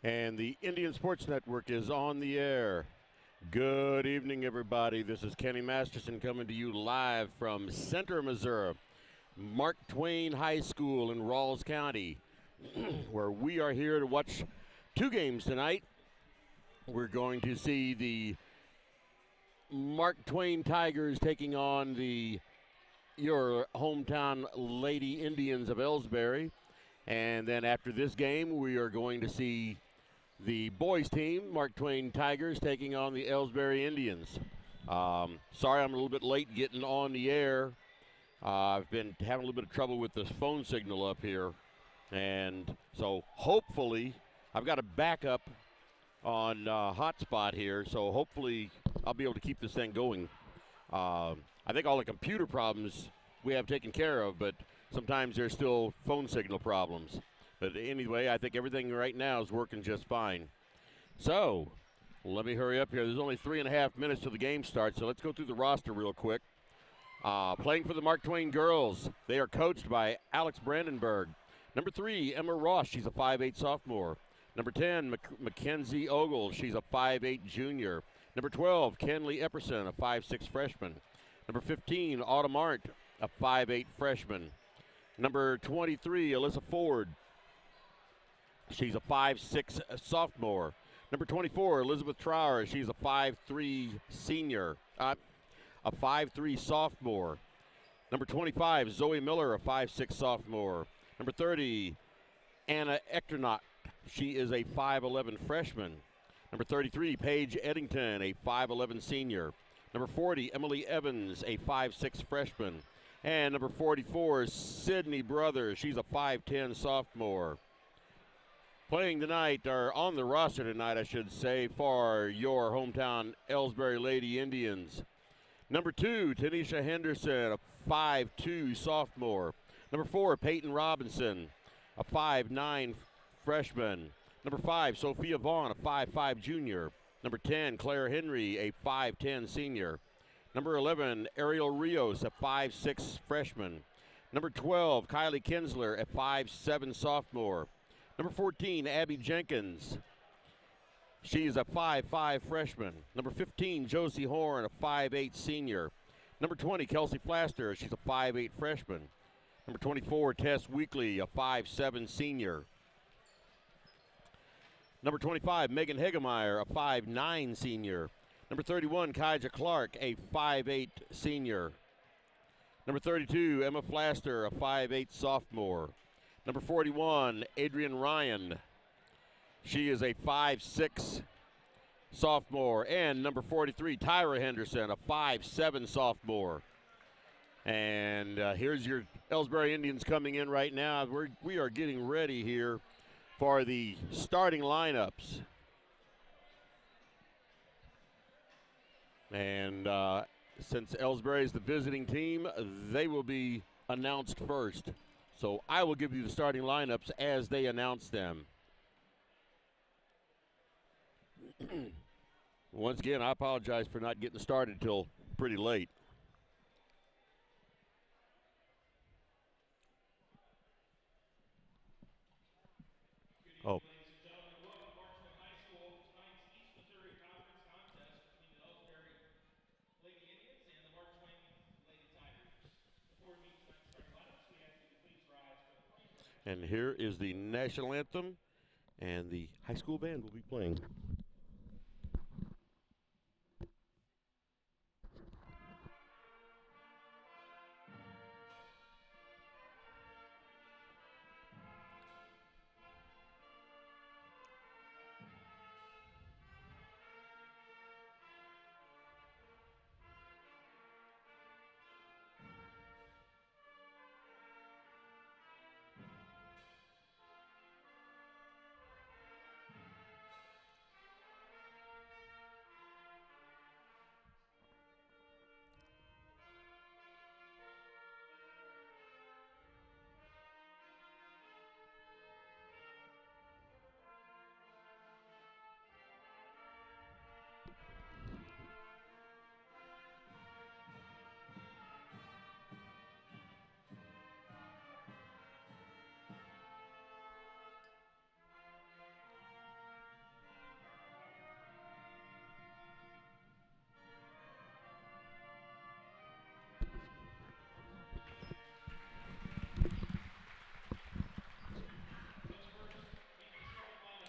And the Indian Sports Network is on the air. Good evening, everybody. This is Kenny Masterson coming to you live from Center, Missouri, Mark Twain High School in Rawls County, where we are here to watch two games tonight. We're going to see the Mark Twain Tigers taking on your hometown Lady Indians of Elsberry. And then after this game, we are going to see the boys team, Mark Twain Tigers, taking on the Elsberry Indians. Sorry I'm a little bit late getting on the air. I've been having a little bit of trouble with this phone signal up here. And so hopefully, I've got a backup on hotspot here, so hopefully I'll be able to keep this thing going. I think all the computer problems we have taken care of, but sometimes there's still phone signal problems. But anyway, I think everything right now is working just fine. So, let me hurry up here. There's only 3.5 minutes till the game starts, so let's go through the roster real quick. Playing for the Mark Twain girls, they are coached by Alex Brandenburg. Number 3, Emma Ross. She's a 5'8 sophomore. Number 10, Mackenzie Ogle. She's a 5'8 junior. Number 12, Kenley Epperson, a 5'6 freshman. Number 15, Autumn Arndt, a 5'8 freshman. Number 23, Alyssa Ford. She's a 5'6 sophomore. Number 24, Elizabeth Trower. She's a 5'3 senior, a 5'3 sophomore. Number 25, Zoe Miller, a 5'6 sophomore. Number 30, Anna Echternach. She is a 5'11 freshman. Number 33, Paige Eddington, a 5'11 senior. Number 40, Emily Evans, a 5'6 freshman. And number 44, Sydney Brothers. She's a 5'10 sophomore. Playing tonight, or on the roster tonight, I should say, for your hometown Elsberry Lady Indians. Number 2, Tanisha Henderson, a 5'2 sophomore. Number 4, Peyton Robinson, a 5'9 freshman. Number 5, Sophia Vaughn, a 5'5 junior. Number 10, Claire Henry, a 5'10 senior. Number 11, Ariel Rios, a 5'6 freshman. Number 12, Kylie Kinsler, a 5'7 sophomore. Number 14, Abby Jenkins. She's a 5'5 freshman. Number 15, Josie Horn, a 5'8 senior. Number 20, Kelsey Flaster. She's a 5'8 freshman. Number 24, Tess Weekly, a 5'7 senior. Number 25, Megan Hegemeyer, a 5'9 senior. Number 31, Kaija Clark, a 5'8 senior. Number 32, Emma Flaster, a 5'8 sophomore. Number 41, Adrian Ryan. She is a 5'6 sophomore. And number 43, Tyra Henderson, a 5'7 sophomore. And here's your Elsberry Indians coming in right now. We are getting ready here for the starting lineups. And since Elsberry is the visiting team, they will be announced first. So I will give you the starting lineups as they announce them. Once again, I apologize for not getting started until pretty late. Oh. And here is the national anthem, and the high school band will be playing.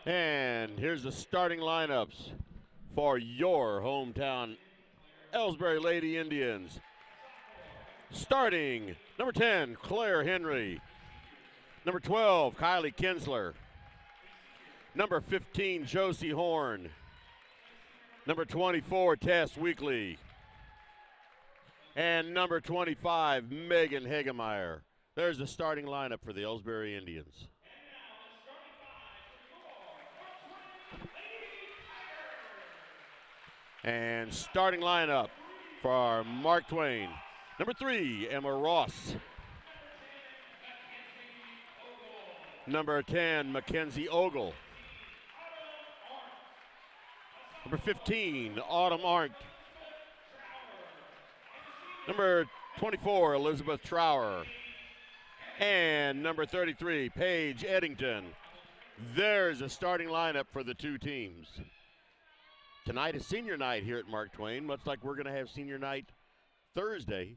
And here's the starting lineups for your hometown Elsberry Lady Indians. Starting, number 10, Claire Henry. Number 12, Kylie Kinsler. Number 15, Josie Horn. Number 24, Tess Weekly. And number 25, Megan Hagemeyer. There's the starting lineup for the Elsberry Indians. And starting lineup for Mark Twain. Number 3, Emma Ross. Number 10, Mackenzie Ogle. Number 15, Autumn Arndt. Number 24, Elizabeth Trower. And number 33, Paige Eddington. There's a starting lineup for the two teams. Tonight is senior night here at Mark Twain, much like we're going to have senior night Thursday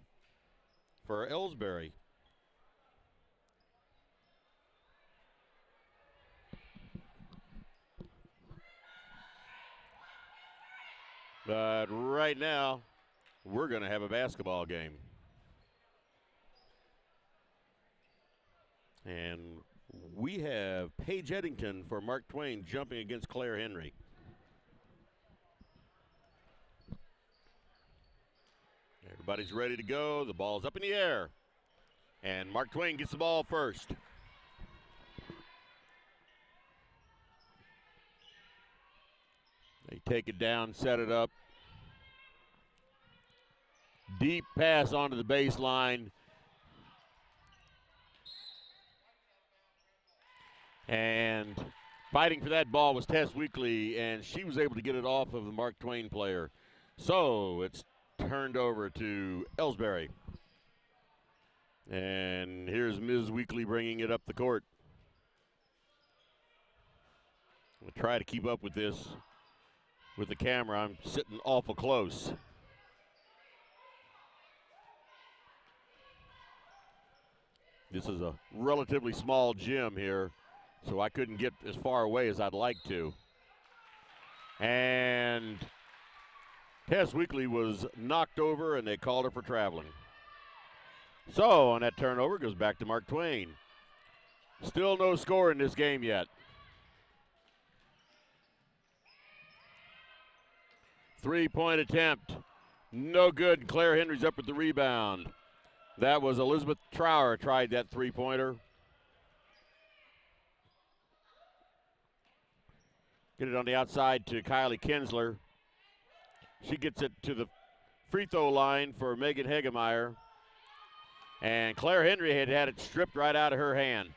for Elsberry. But right now, we're going to have a basketball game. And we have Paige Eddington for Mark Twain jumping against Claire Henry. Everybody's ready to go. The ball's up in the air. And Mark Twain gets the ball first. They take it down, set it up. Deep pass onto the baseline. And fighting for that ball was Tess Weekly, and she was able to get it off of the Mark Twain player. So it's turned over to Elsberry. And here's Ms. Weekly bringing it up the court. I'm going to try to keep up with this with the camera. I'm sitting awful close. This is a relatively small gym here, so I couldn't get as far away as I'd like to. And Tess Weekly was knocked over, and they called her for traveling. So on that turnover, goes back to Mark Twain. Still no score in this game yet. Three-point attempt, no good. Claire Henry's up with the rebound. That was Elizabeth Trower tried that three-pointer. Get it on the outside to Kylie Kinsler. She gets it to the free throw line for Megan Hagemeyer. And Claire Henry had it stripped right out of her hand.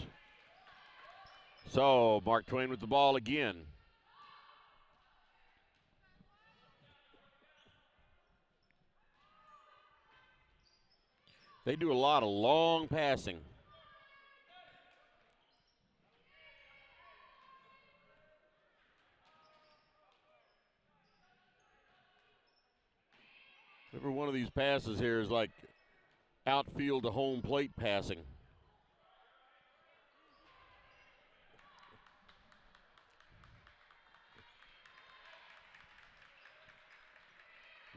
So Mark Twain with the ball again. They do a lot of long passing. Every one of these passes here is like outfield to home plate passing.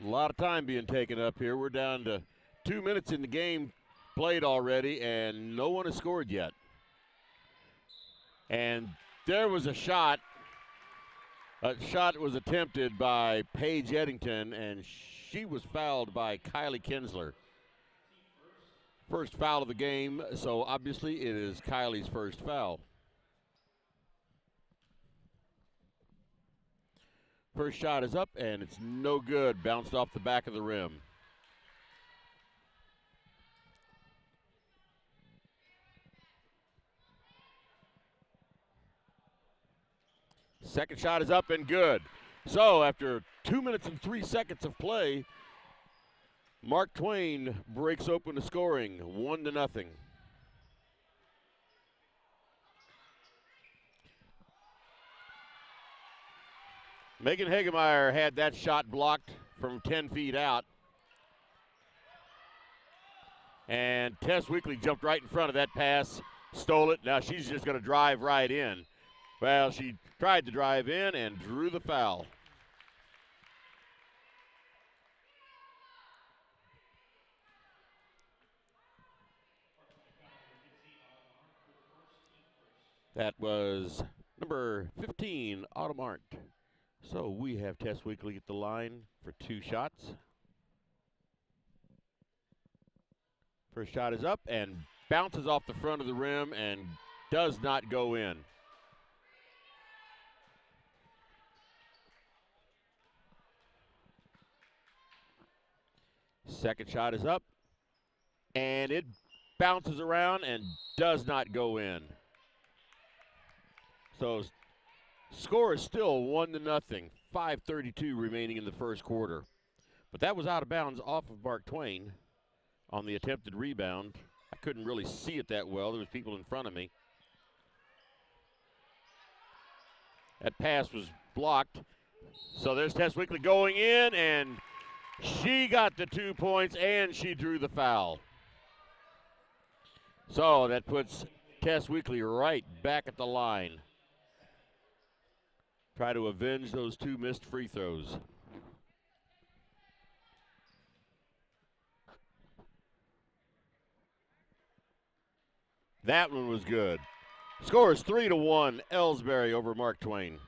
A lot of time being taken up here. We're down to 2 minutes in the game played already, and no one has scored yet. And there was a shot. A shot was attempted by Paige Eddington, and she was fouled by Kylie Kinsler. First foul of the game, so obviously it is Kylie's first foul. First shot is up, and it's no good. Bounced off the back of the rim. Second shot is up and good. So after 2 minutes and 3 seconds of play, Mark Twain breaks open the scoring, 1-0. Megan Hagemeyer had that shot blocked from 10 feet out. And Tess Weekly jumped right in front of that pass, stole it. Now she's just going to drive right in. Well, she tried to drive in and drew the foul. That was number 15, Autumn Arndt. So we have Tess Weekly at the line for 2 shots. First shot is up and bounces off the front of the rim and does not go in. Second shot is up and it bounces around and does not go in. So score is still 1-0. 5:32 remaining in the first quarter. But that was out of bounds off of Mark Twain on the attempted rebound. I couldn't really see it that well. There was people in front of me. That pass was blocked. So there's Tess Weekly going in, and she got the 2 points, and she drew the foul. So that puts Tess Weekly right back at the line. Try to avenge those 2 missed free throws. That one was good. Score is 3-1, Elsberry over Mark Twain.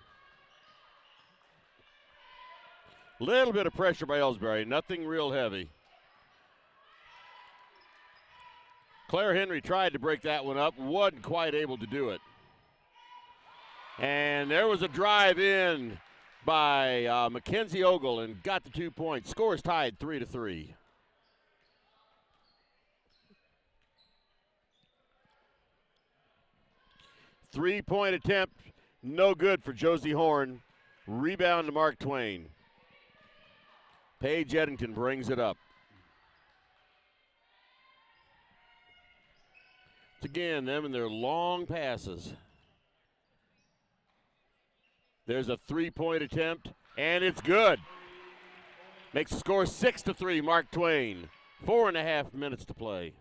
Little bit of pressure by Elsberry, nothing real heavy. Claire Henry tried to break that one up, wasn't quite able to do it. And there was a drive in by Mackenzie Ogle and got the 2 points. Score is tied 3-3. Three-point attempt, no good for Josie Horn. Rebound to Mark Twain. Paige Eddington brings it up. It's again them and their long passes. There's a three-point attempt, and it's good. Makes the score 6-3, Mark Twain. 4.5 minutes to play.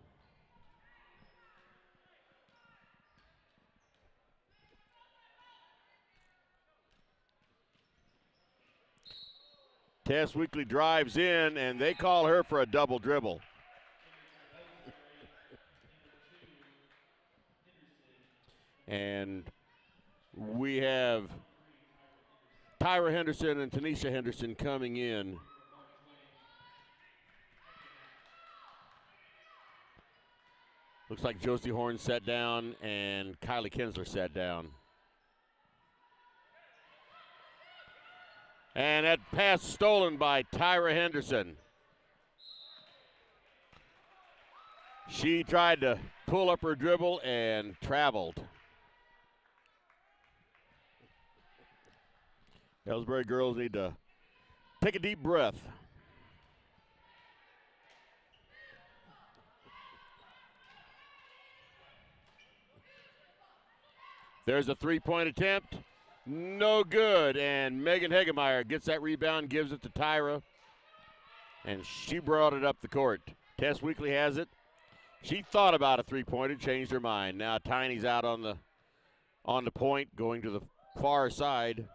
Tess Weekly drives in, and they call her for a double dribble. And we have Tyra Henderson and Tanisha Henderson coming in. Looks like Josie Horn sat down and Kylie Kinsler sat down. And that pass stolen by Tyra Henderson. She tried to pull up her dribble and traveled. Elsberry girls need to take a deep breath. There's a three-point attempt. No good, and Megan Hegemeyer gets that rebound, gives it to Tyra, and she brought it up the court. Tess Weekly has it. She thought about a three-pointer, changed her mind. Now Tiny's out on the point, going to the far side.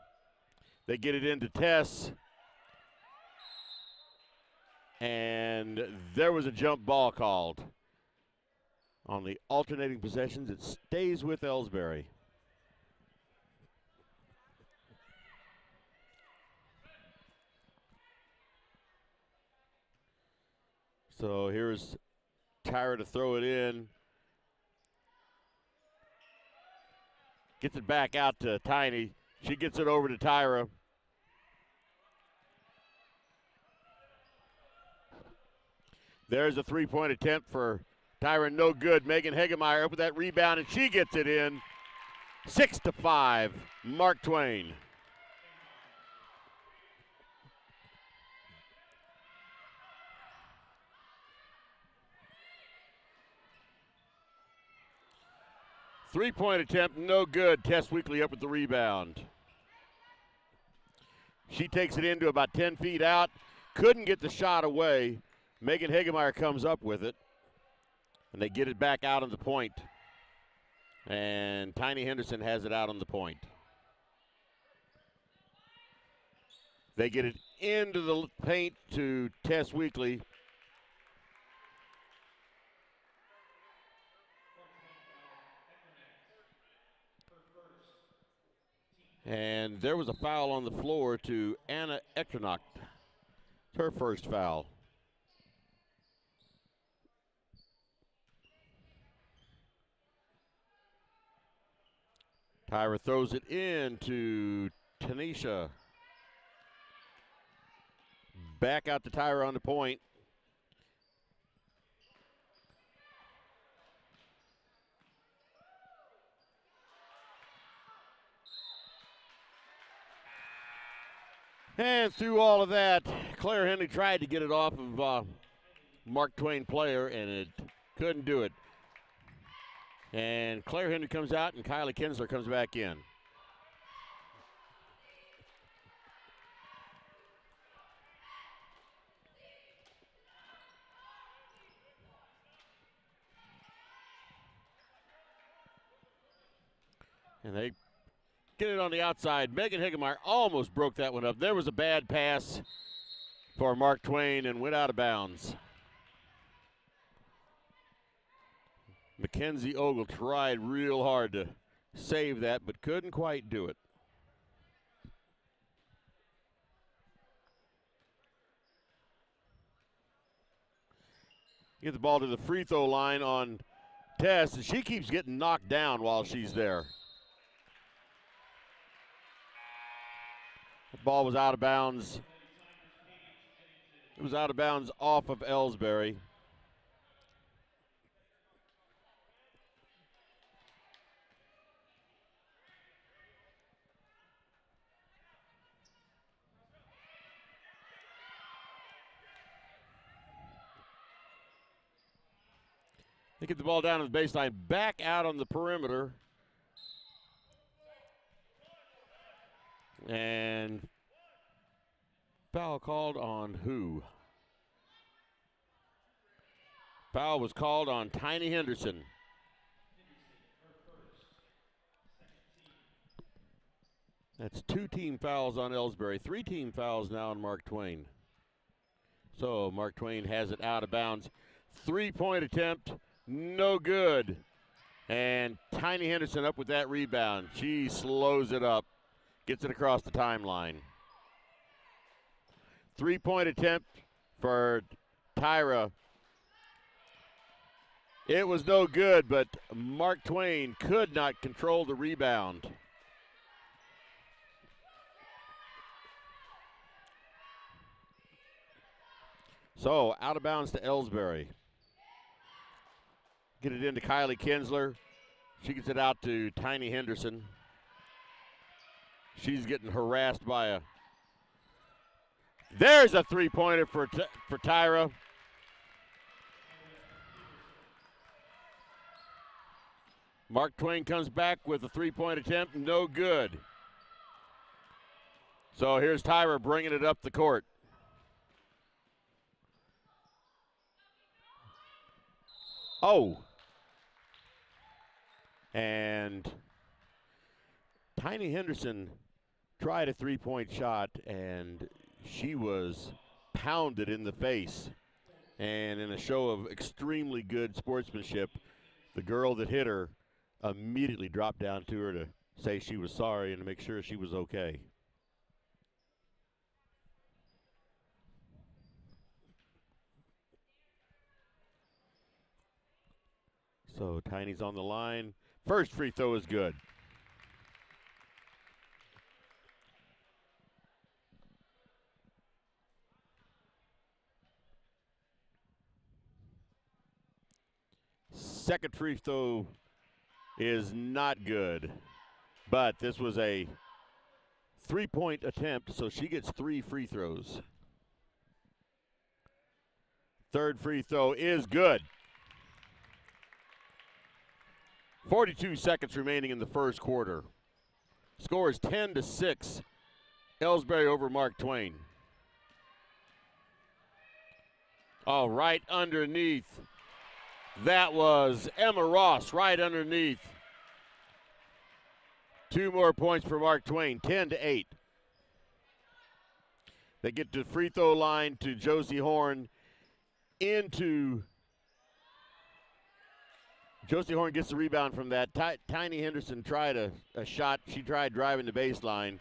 They get it into Tess, and there was a jump ball called. On the alternating possessions, it stays with Elsberry. So here's Tyra to throw it in. Gets it back out to Tiny. She gets it over to Tyra. There's a three-point attempt for Tyra, no good. Megan Hegemeyer up with that rebound, and she gets it in. 6-5, Mark Twain. Three-point attempt, no good. Tess Weekly up with the rebound. She takes it into about 10 feet out. Couldn't get the shot away. Megan Hegemeyer comes up with it. And they get it back out on the point. And Tiny Henderson has it out on the point. They get it into the paint to Tess Weekly. And there was a foul on the floor to Anna Echternach. Her first foul. Tyra throws it in to Tanisha. Back out to Tyra on the point. And through all of that, Claire Henry tried to get it off of Mark Twain player, and it couldn't do it. And Claire Henry comes out, and Kylie Kinsler comes back in. And they get it on the outside. Megan Higgemeyer almost broke that one up. There was a bad pass for Mark Twain and went out of bounds. Mackenzie Ogle tried real hard to save that, but couldn't quite do it. Get the ball to the free throw line on Tess, and she keeps getting knocked down while she's there. The ball was out of bounds. It was out of bounds off of Elsberry. They get the ball down to the baseline, back out on the perimeter. And foul called on who? Foul was called on Tiny Henderson. That's 2 team fouls on Elsberry, 3 team fouls now on Mark Twain. So Mark Twain has it out of bounds. 3-point attempt, no good. And Tiny Henderson up with that rebound. She slows it up, gets it across the timeline. 3-point attempt for Tyra. It was no good, but Mark Twain could not control the rebound. So out of bounds to Elsberry. Get it into Kylie Kinsler. She gets it out to Tiny Henderson. She's getting harassed by a. There's a 3-pointer for Tyra. Mark Twain comes back with a 3-point attempt, no good. So here's Tyra bringing it up the court. Oh. And Tiny Henderson tried a 3-point shot, and she was pounded in the face. And in a show of extremely good sportsmanship, the girl that hit her immediately dropped down to her to say she was sorry and to make sure she was okay. So Tiny's on the line. First free throw is good. Second free throw is not good, but this was a 3-point attempt, so she gets 3 free throws. Third free throw is good. 42 seconds remaining in the first quarter. Score is 10-6. Elsberry over Mark Twain. Oh, right underneath. That was Emma Ross right underneath. 2 more points for Mark Twain, 10-8. They get to the free throw line to Josie Horn. Josie Horn gets the rebound from that. Tiny Henderson tried a shot. She tried driving the baseline.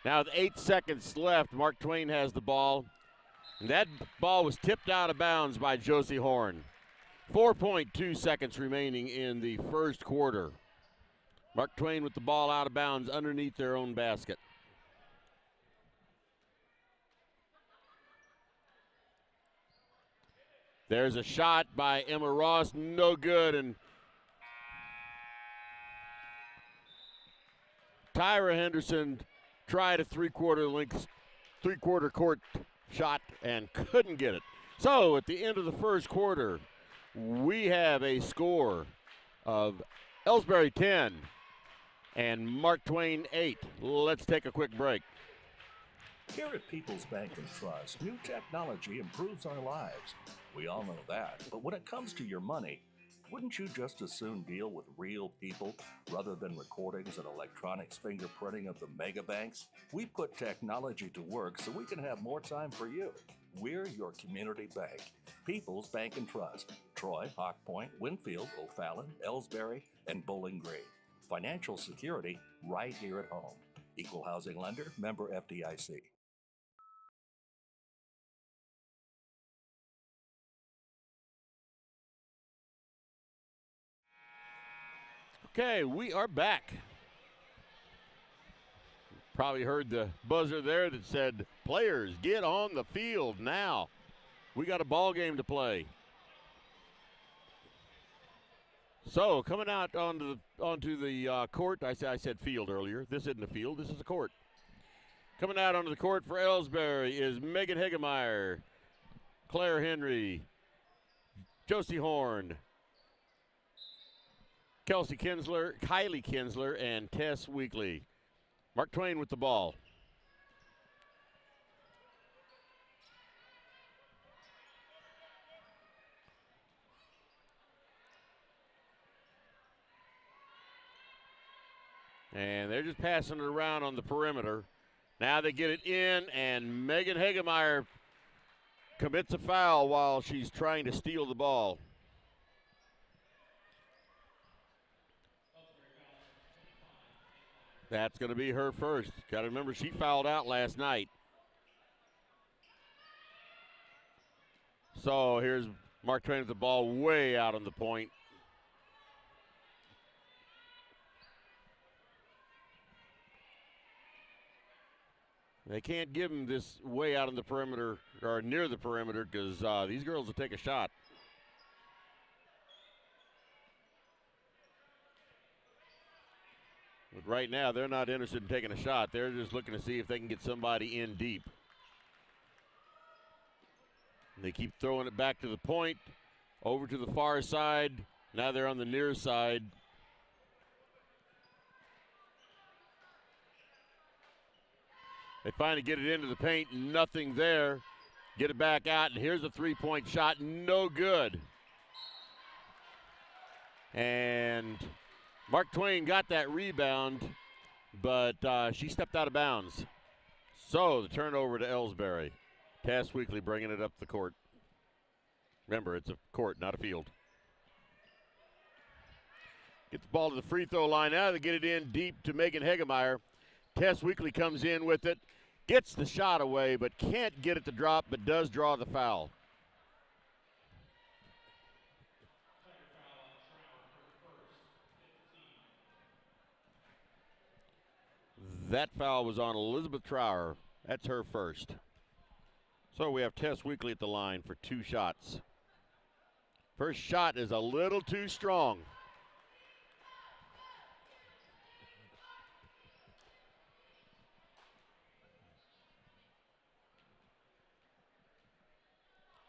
Now with 8 seconds left, Mark Twain has the ball. And that ball was tipped out of bounds by Josie Horn. 4.2 seconds remaining in the first quarter. Mark Twain with the ball out of bounds underneath their own basket. There's a shot by Emma Ross, no good, and Tyra Henderson tried a three-quarter court shot and couldn't get it. So at the end of the first quarter, we have a score of Elsberry 10 and Mark Twain 8. Let's take a quick break. Here at People's Bank and Trust, new technology improves our lives. We all know that. But when it comes to your money, wouldn't you just as soon deal with real people rather than recordings and electronics fingerprinting of the mega banks? We put technology to work so we can have more time for you. We're your community bank. People's Bank and Trust. Troy, Hawk Point, Winfield, O'Fallon, Elsberry, and Bowling Green. Financial security right here at home. Equal housing lender, member FDIC. Okay, we are back. Probably heard the buzzer there that said, players, get on the field now. We got a ball game to play. So coming out onto the court, I said field earlier. This isn't a field, this is a court. Coming out onto the court for Elsberry is Megan Hegemeyer, Claire Henry, Josie Horn, Kylie Kinsler, and Tess Weekly. Mark Twain with the ball. And they're just passing it around on the perimeter. Now they get it in, and Megan Hegemeyer commits a foul while she's trying to steal the ball. That's going to be her first. Got to remember, she fouled out last night. So here's Mark Twain with the ball way out on the point. They can't give him this way out on the perimeter or near the perimeter because these girls will take a shot. But right now, they're not interested in taking a shot. They're just looking to see if they can get somebody in deep. And they keep throwing it back to the point, over to the far side. Now they're on the near side. They finally get it into the paint, nothing there. Get it back out, and here's a three-point shot, no good. And Mark Twain got that rebound, but she stepped out of bounds. So the turnover to Elsberry. Tess Weekly bringing it up the court. Remember, it's a court, not a field. Get the ball to the free throw line now. They get it in deep to Megan Hegemeyer. Tess Weekly comes in with it, gets the shot away, but can't get it to drop, but does draw the foul. That foul was on Elizabeth Trower. That's her first. So we have Tess Weekly at the line for 2 shots. First shot is a little too strong.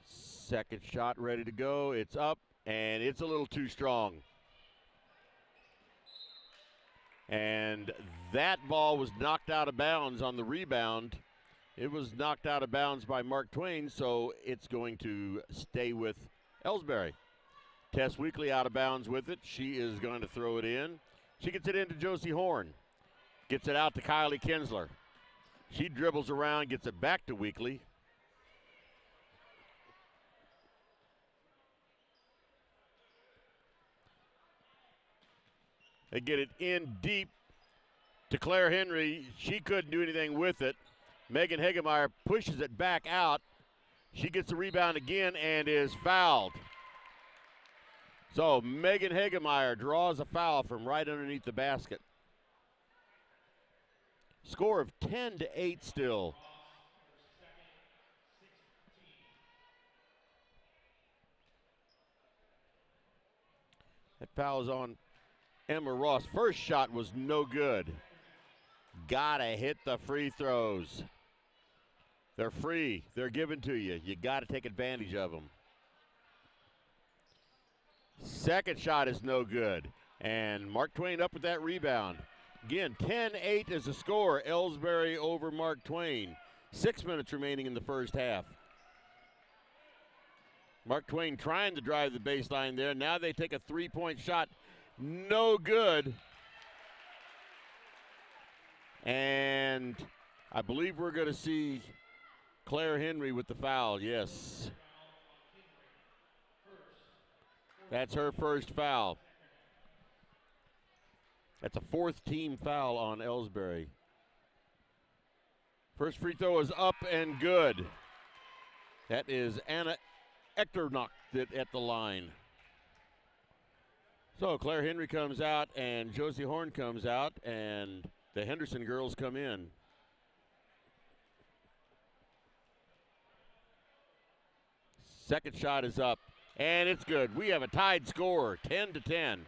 Second shot ready to go. It's up, and it's a little too strong. And that ball was knocked out of bounds on the rebound. It was knocked out of bounds by Mark Twain, so it's going to stay with Elsberry. Tess Weekly out of bounds with it. She is going to throw it in. She gets it into Josie Horn. Gets it out to Kylie Kinsler. She dribbles around, gets it back to Weekly. They get it in deep to Claire Henry. She couldn't do anything with it. Megan Hegemeyer pushes it back out. She gets the rebound again and is fouled. So Megan Hegemeyer draws a foul from right underneath the basket. Score of 10-8 still. That foul is on Emma Ross. First shot was no good. Gotta hit the free throws. They're free. They're given to you. You gotta take advantage of them. Second shot is no good. And Mark Twain up with that rebound. Again, 10-8 is the score. Elsberry over Mark Twain. 6 minutes remaining in the first half. Mark Twain trying to drive the baseline there. Now they take a three-point shot. No good. And I believe we're going to see Claire Henry with the foul. Yes. That's her first foul. That's a fourth team foul on Elsberry. First free throw is up and good. That is Anna Echternock at the line. So Claire Henry comes out and Josie Horn comes out and the Henderson girls come in. Second shot is up and it's good. We have a tied score, 10-10.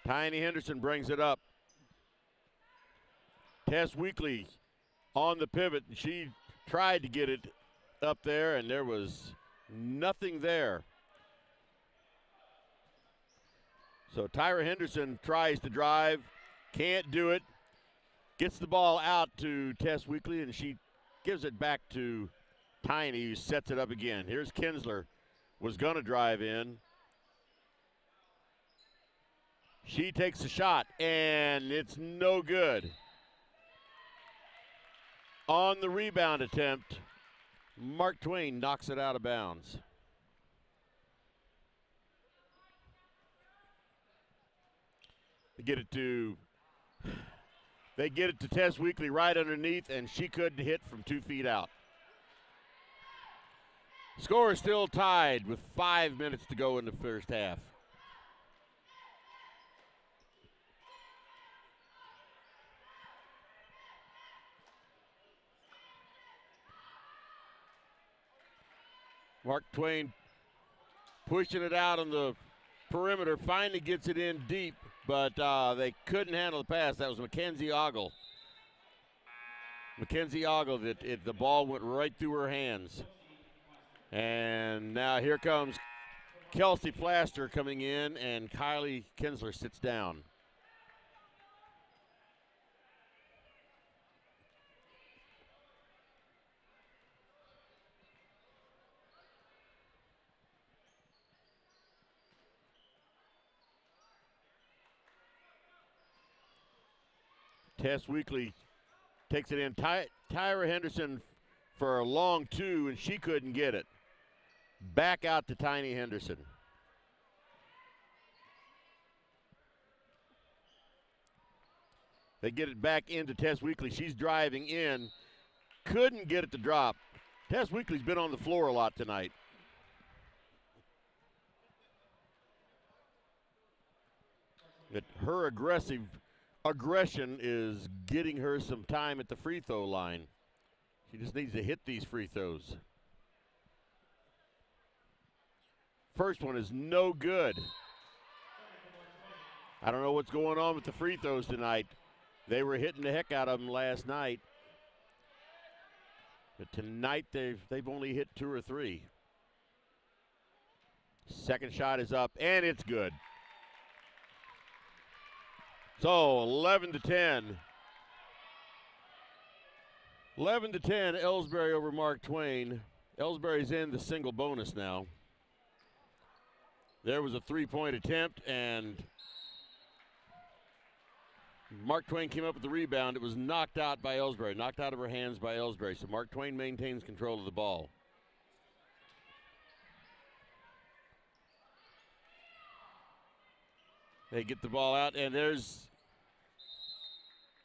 Tiny Henderson brings it up. Tess Weekly on the pivot. She tried to get it up there, and there was nothing there. So Tyra Henderson tries to drive, can't do it. Gets the ball out to Tess Weekly, and she gives it back to Tiny, who sets it up again. Here's Kinsler, was going to drive in. She takes a shot, and it's no good. On the rebound attempt, Mark Twain knocks it out of bounds. They get it to Tess Weekly right underneath, and she couldn't hit from 2 feet out. Score is still tied with 5 minutes to go in the first half. Mark Twain pushing it out on the perimeter, finally gets it in deep, but they couldn't handle the pass. That was Mackenzie Ogle. Mackenzie Ogle, the ball went right through her hands. And now here comes Kelsey Flaster coming in, and Kylie Kinsler sits down. Tess Weekly takes it in. Tyra Henderson for a long 2, and she couldn't get it. Back out to Tiny Henderson. They get it back into Tess Weekly. She's driving in. Couldn't get it to drop. Tess Weekly's been on the floor a lot tonight. But her aggression is getting her some time at the free throw line. She just needs to hit these free throws. First one is no good. I don't know what's going on with the free throws tonight. They were hitting the heck out of them last night. But tonight they've only hit 2 or 3. Second shot is up, and it's good. So 11-10. 11-10, Elsberry over Mark Twain. Elsberry's in the single bonus now. There was a 3-point attempt, and Mark Twain came up with the rebound. It was knocked out by Elsberry, knocked out of her hands by Elsberry. So Mark Twain maintains control of the ball. They get the ball out, and there's,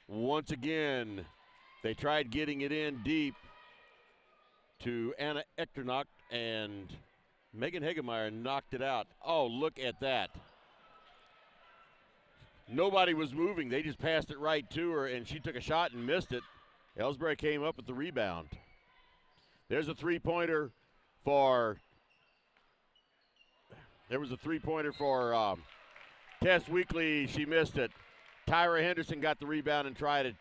once again, they tried getting it in deep to Anna Echternock, and Megan Hegemeyer knocked it out. Oh, look at that. Nobody was moving. They just passed it right to her, and she took a shot and missed it. Elsberry came up with the rebound. There's a three-pointer for Tess Weekly. She missed it. Tyra Henderson got the rebound and tried a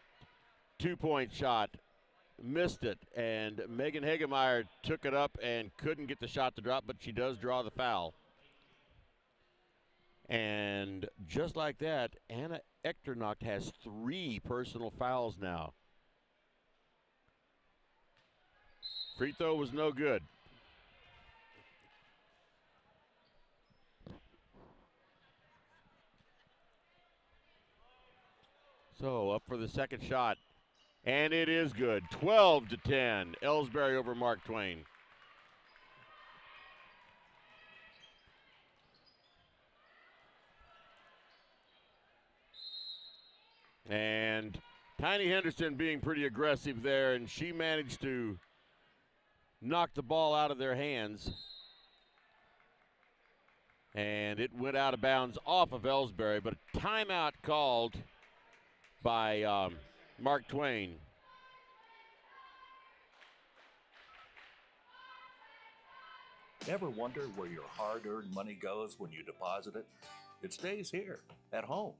two-point shot. Missed it. And Megan Hegemeyer took it up and couldn't get the shot to drop, but she does draw the foul. And just like that, Anna Echternock has 3 personal fouls now. Free throw was no good. So up for the second shot, and it is good. 12-10, Elsberry over Mark Twain. And Tiny Henderson being pretty aggressive there, and she managed to knock the ball out of their hands. And it went out of bounds off of Elsberry, but a timeout called by Mark Twain. Ever wonder where your hard-earned money goes when you deposit it? It stays here, at home,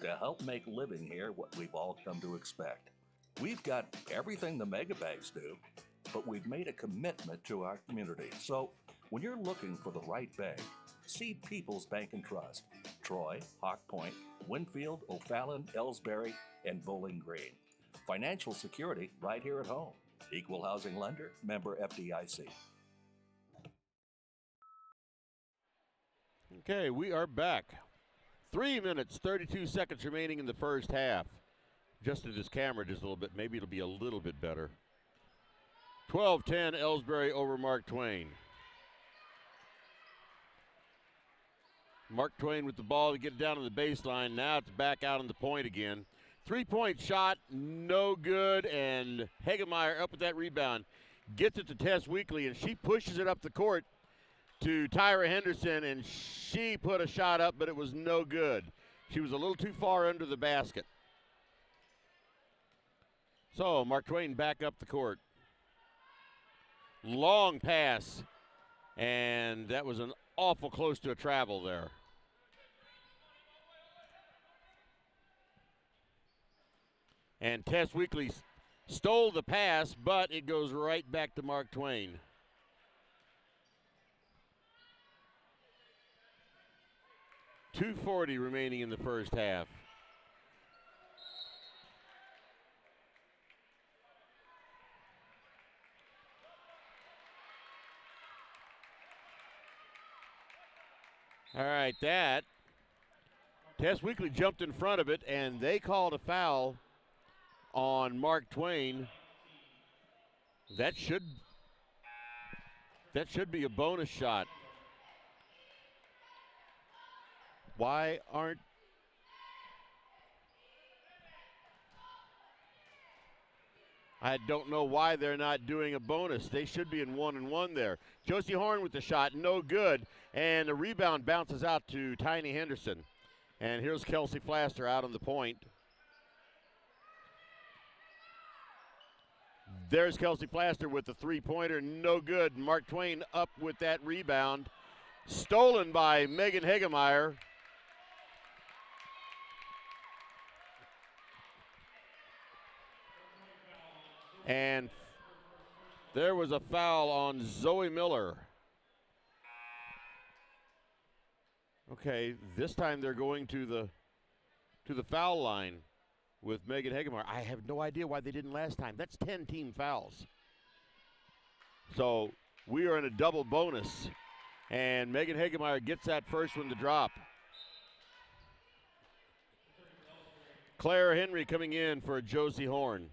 to help make living here what we've all come to expect. We've got everything the megabanks do, but we've made a commitment to our community. So when you're looking for the right bank, see People's Bank and Trust. Troy, Hawk Point, Winfield, O'Fallon, Elsberry, and Bowling Green. Financial security right here at home. Equal housing lender, member FDIC. Okay, we are back. 3 minutes, 32 seconds remaining in the first half. Adjusted his camera just a little bit. Maybe it'll be a little bit better. 12-10, Elsberry over Mark Twain. Mark Twain with the ball to get it down to the baseline. Now it's back out on the point again. 3-point shot, no good, and Hegemeyer up with that rebound. Gets it to Tess Weekly, and she pushes it up the court to Tyra Henderson, and she put a shot up, but it was no good. She was a little too far under the basket. So Mark Twain back up the court. Long pass, and that was an awful close to a travel there. And Tess Weekly stole the pass, but it goes right back to Mark Twain. .240 remaining in the first half. All right, that. Tess Weekly jumped in front of it, and they called a foul on Mark Twain. That should be a bonus shot. Why aren't I don't know why they're not doing a bonus. They should be in 1-and-1 there. Josie Horn with the shot, no good. And the rebound bounces out to Tiny Henderson. And here's Kelsey Flaster out on the point. There's Kelsey Flaster with the three-pointer, no good. Mark Twain up with that rebound. Stolen by Megan Hegemeyer. And there was a foul on Zoe Miller. Okay, this time they're going to the foul line with Megan Hegemeyer. I have no idea why they didn't last time. That's 10 team fouls. So we are in a double bonus, and Megan Hegemeyer gets that first one to drop. Claire Henry coming in for Josie Horn.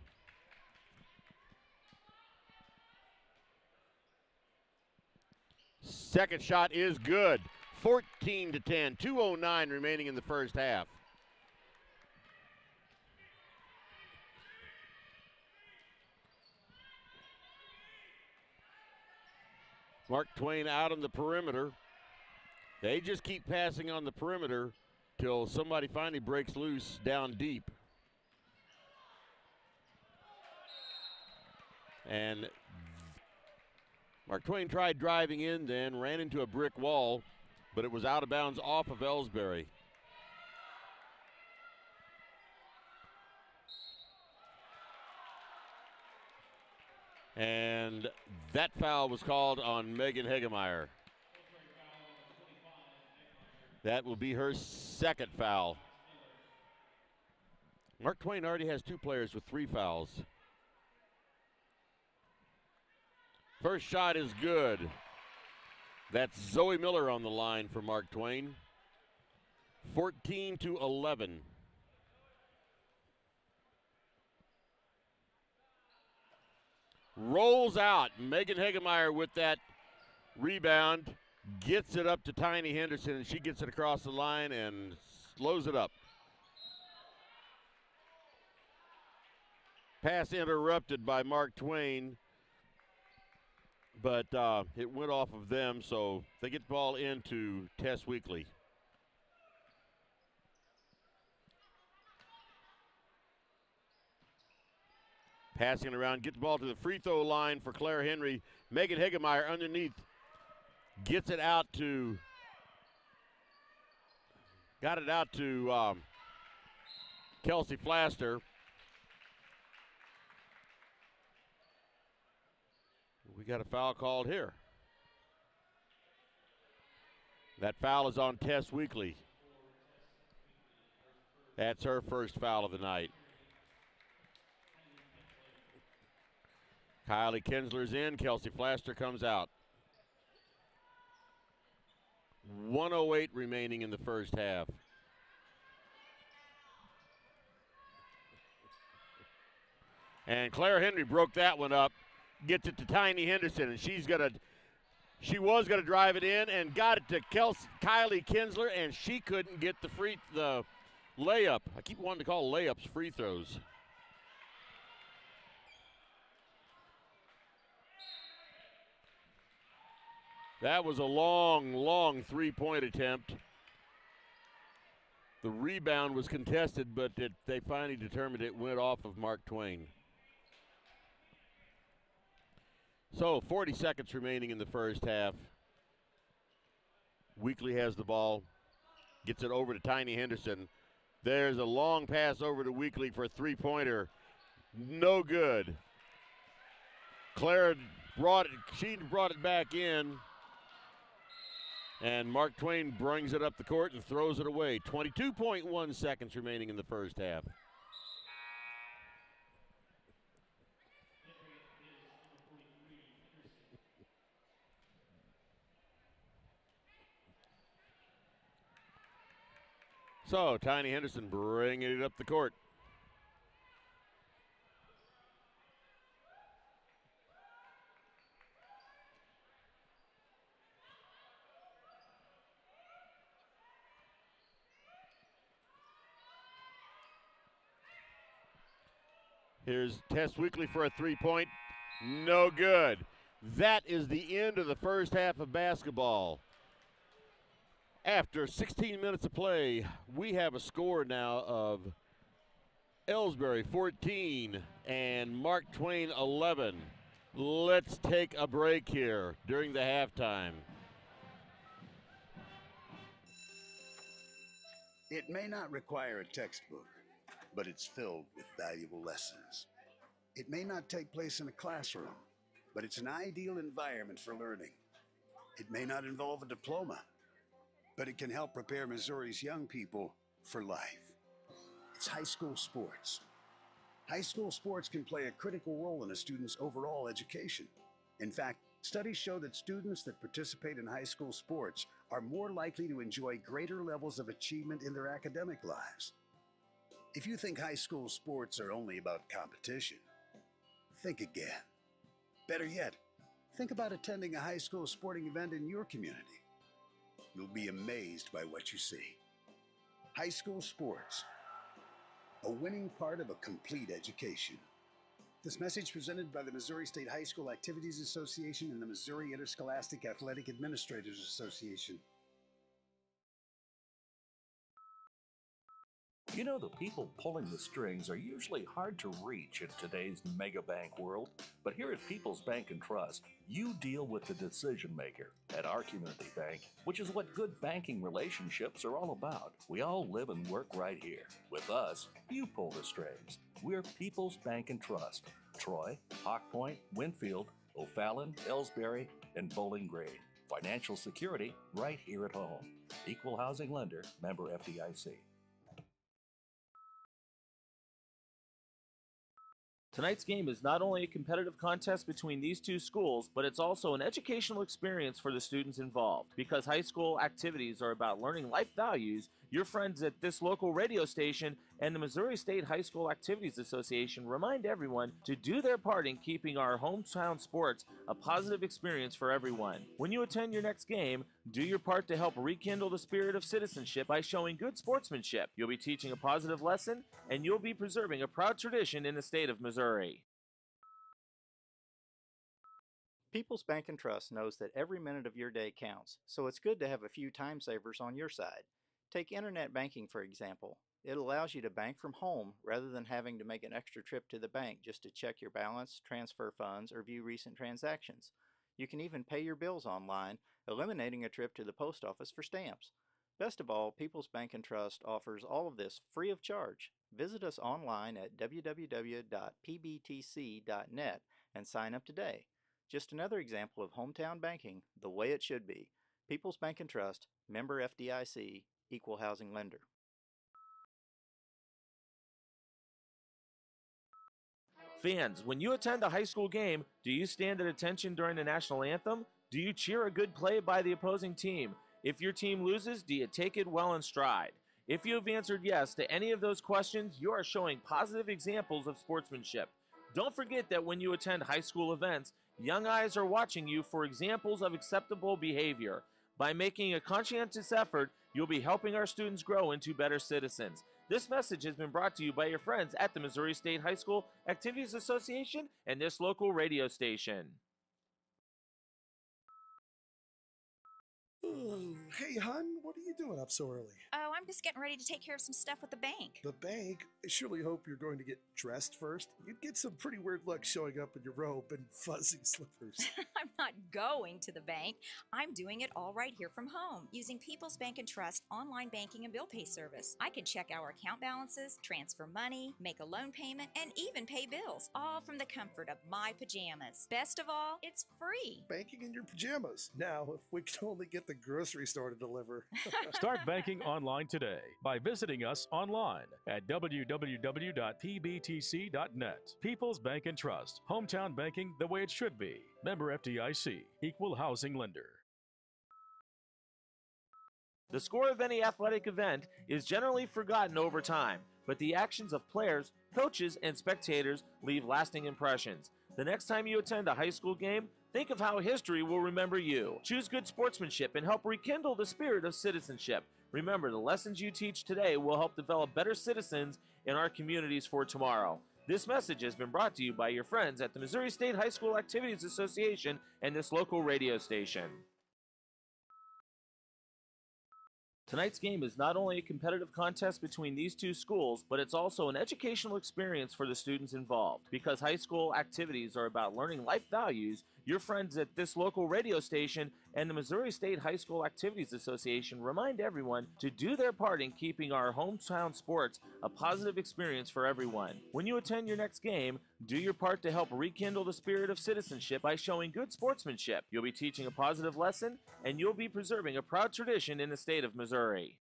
Second shot is good. 14-10, 2:09 remaining in the first half. Mark Twain out on the perimeter. They just keep passing on the perimeter till somebody finally breaks loose down deep. And Mark Twain tried driving in, then ran into a brick wall, but it was out of bounds off of Elsberry. And that foul was called on Megan Hegemeyer. That will be her second foul. Mark Twain already has 2 players with 3 fouls. First shot is good. That's Zoe Miller on the line for Mark Twain. 14-11. Rolls out. Megan Hegemeyer with that rebound. Gets it up to Tiny Henderson, and she gets it across the line and slows it up. Pass interrupted by Mark Twain, but it went off of them, so they get the ball into Tess Weekly. Passing it around, get the ball to the free throw line for Claire Henry. Megan Hegemeyer underneath. Gets it out to, got it out to Kelsey Flaster. We got a foul called here. That foul is on Tess Weekly. That's her first foul of the night. Kylie Kinsler's in, Kelsey Flaster comes out. 1:08 remaining in the first half. And Claire Henry broke that one up, gets it to Tiny Henderson, and she was gonna drive it in and got it to Kylie Kinsler, and she couldn't get the layup. I keep wanting to call layups free throws. That was a long, long three-point attempt. The rebound was contested, but they finally determined it went off of Mark Twain. So 40 seconds remaining in the first half. Weekly has the ball, gets it over to Tiny Henderson. There's a long pass over to Weekly for a three-pointer. No good. Claire brought it back in. And Mark Twain brings it up the court and throws it away. 22.1 seconds remaining in the first half. So Tiny Henderson bringing it up the court. Here's Tess Weekly for a three-point. No good. That is the end of the first half of basketball. After 16 minutes of play, we have a score now of Elsberry 14 and Mark Twain 11. Let's take a break here during the halftime. It may not require a textbook, but it's filled with valuable lessons. It may not take place in a classroom, but it's an ideal environment for learning. It may not involve a diploma, but it can help prepare Missouri's young people for life. It's high school sports. High school sports can play a critical role in a student's overall education. In fact, studies show that students that participate in high school sports are more likely to enjoy greater levels of achievement in their academic lives. If you think high school sports are only about competition, think again. Better yet, think about attending a high school sporting event in your community. You'll be amazed by what you see. High school sports, a winning part of a complete education. This message presented by the Missouri State High School Activities Association and the Missouri Interscholastic Athletic Administrators Association. You know, the people pulling the strings are usually hard to reach in today's mega bank world, but here at People's Bank and Trust, you deal with the decision maker. At our community bank, which is what good banking relationships are all about, we all live and work right here. With us, you pull the strings. We're People's Bank and Trust. Troy, Hawk Point, Winfield, O'Fallon, Elsberry, and Bowling Green. Financial security right here at home. Equal housing lender, member FDIC. Tonight's game is not only a competitive contest between these two schools, but it's also an educational experience for the students involved. Because high school activities are about learning life values, your friends at this local radio station and the Missouri State High School Activities Association remind everyone to do their part in keeping our hometown sports a positive experience for everyone. When you attend your next game, do your part to help rekindle the spirit of citizenship by showing good sportsmanship. You'll be teaching a positive lesson, and you'll be preserving a proud tradition in the state of Missouri. People's Bank and Trust knows that every minute of your day counts, so it's good to have a few time savers on your side. Take internet banking, for example. It allows you to bank from home rather than having to make an extra trip to the bank just to check your balance, transfer funds, or view recent transactions. You can even pay your bills online, eliminating a trip to the post office for stamps. Best of all, People's Bank and Trust offers all of this free of charge. Visit us online at www.pbtc.net and sign up today. Just another example of hometown banking the way it should be. People's Bank and Trust, member FDIC, equal housing lender. Fans, when you attend a high school game, do you stand at attention during the national anthem? Do you cheer a good play by the opposing team? If your team loses, do you take it well in stride? If you have answered yes to any of those questions, you are showing positive examples of sportsmanship. Don't forget that when you attend high school events, young eyes are watching you for examples of acceptable behavior. By making a conscientious effort, you'll be helping our students grow into better citizens. This message has been brought to you by your friends at the Missouri State High School Activities Association and this local radio station. Hey, hon, what are you doing up so early? Oh, I'm just getting ready to take care of some stuff with the bank. The bank? I surely hope you're going to get dressed first. You'd get some pretty weird luck showing up in your robe and fuzzy slippers. I'm not going to the bank. I'm doing it all right here from home using People's Bank and Trust online banking and bill pay service. I can check our account balances, transfer money, make a loan payment, and even pay bills, all from the comfort of my pajamas. Best of all, it's free. Banking in your pajamas. Now, if we could only get the grocery store to deliver. Start banking online today by visiting us online at www.pbtc.net. People's Bank and Trust. Hometown banking the way it should be. Member FDIC. Equal housing lender. The score of any athletic event is generally forgotten over time, but the actions of players, coaches, and spectators leave lasting impressions. The next time you attend a high school game, think of how history will remember you. Choose good sportsmanship and help rekindle the spirit of citizenship. Remember, the lessons you teach today will help develop better citizens in our communities for tomorrow. This message has been brought to you by your friends at the Missouri State High School Activities Association and this local radio station. Tonight's game is not only a competitive contest between these two schools, but it's also an educational experience for the students involved. Because high school activities are about learning life values, your friends at this local radio station and the Missouri State High School Activities Association remind everyone to do their part in keeping our hometown sports a positive experience for everyone. When you attend your next game, do your part to help rekindle the spirit of citizenship by showing good sportsmanship. You'll be teaching a positive lesson, and you'll be preserving a proud tradition in the state of Missouri.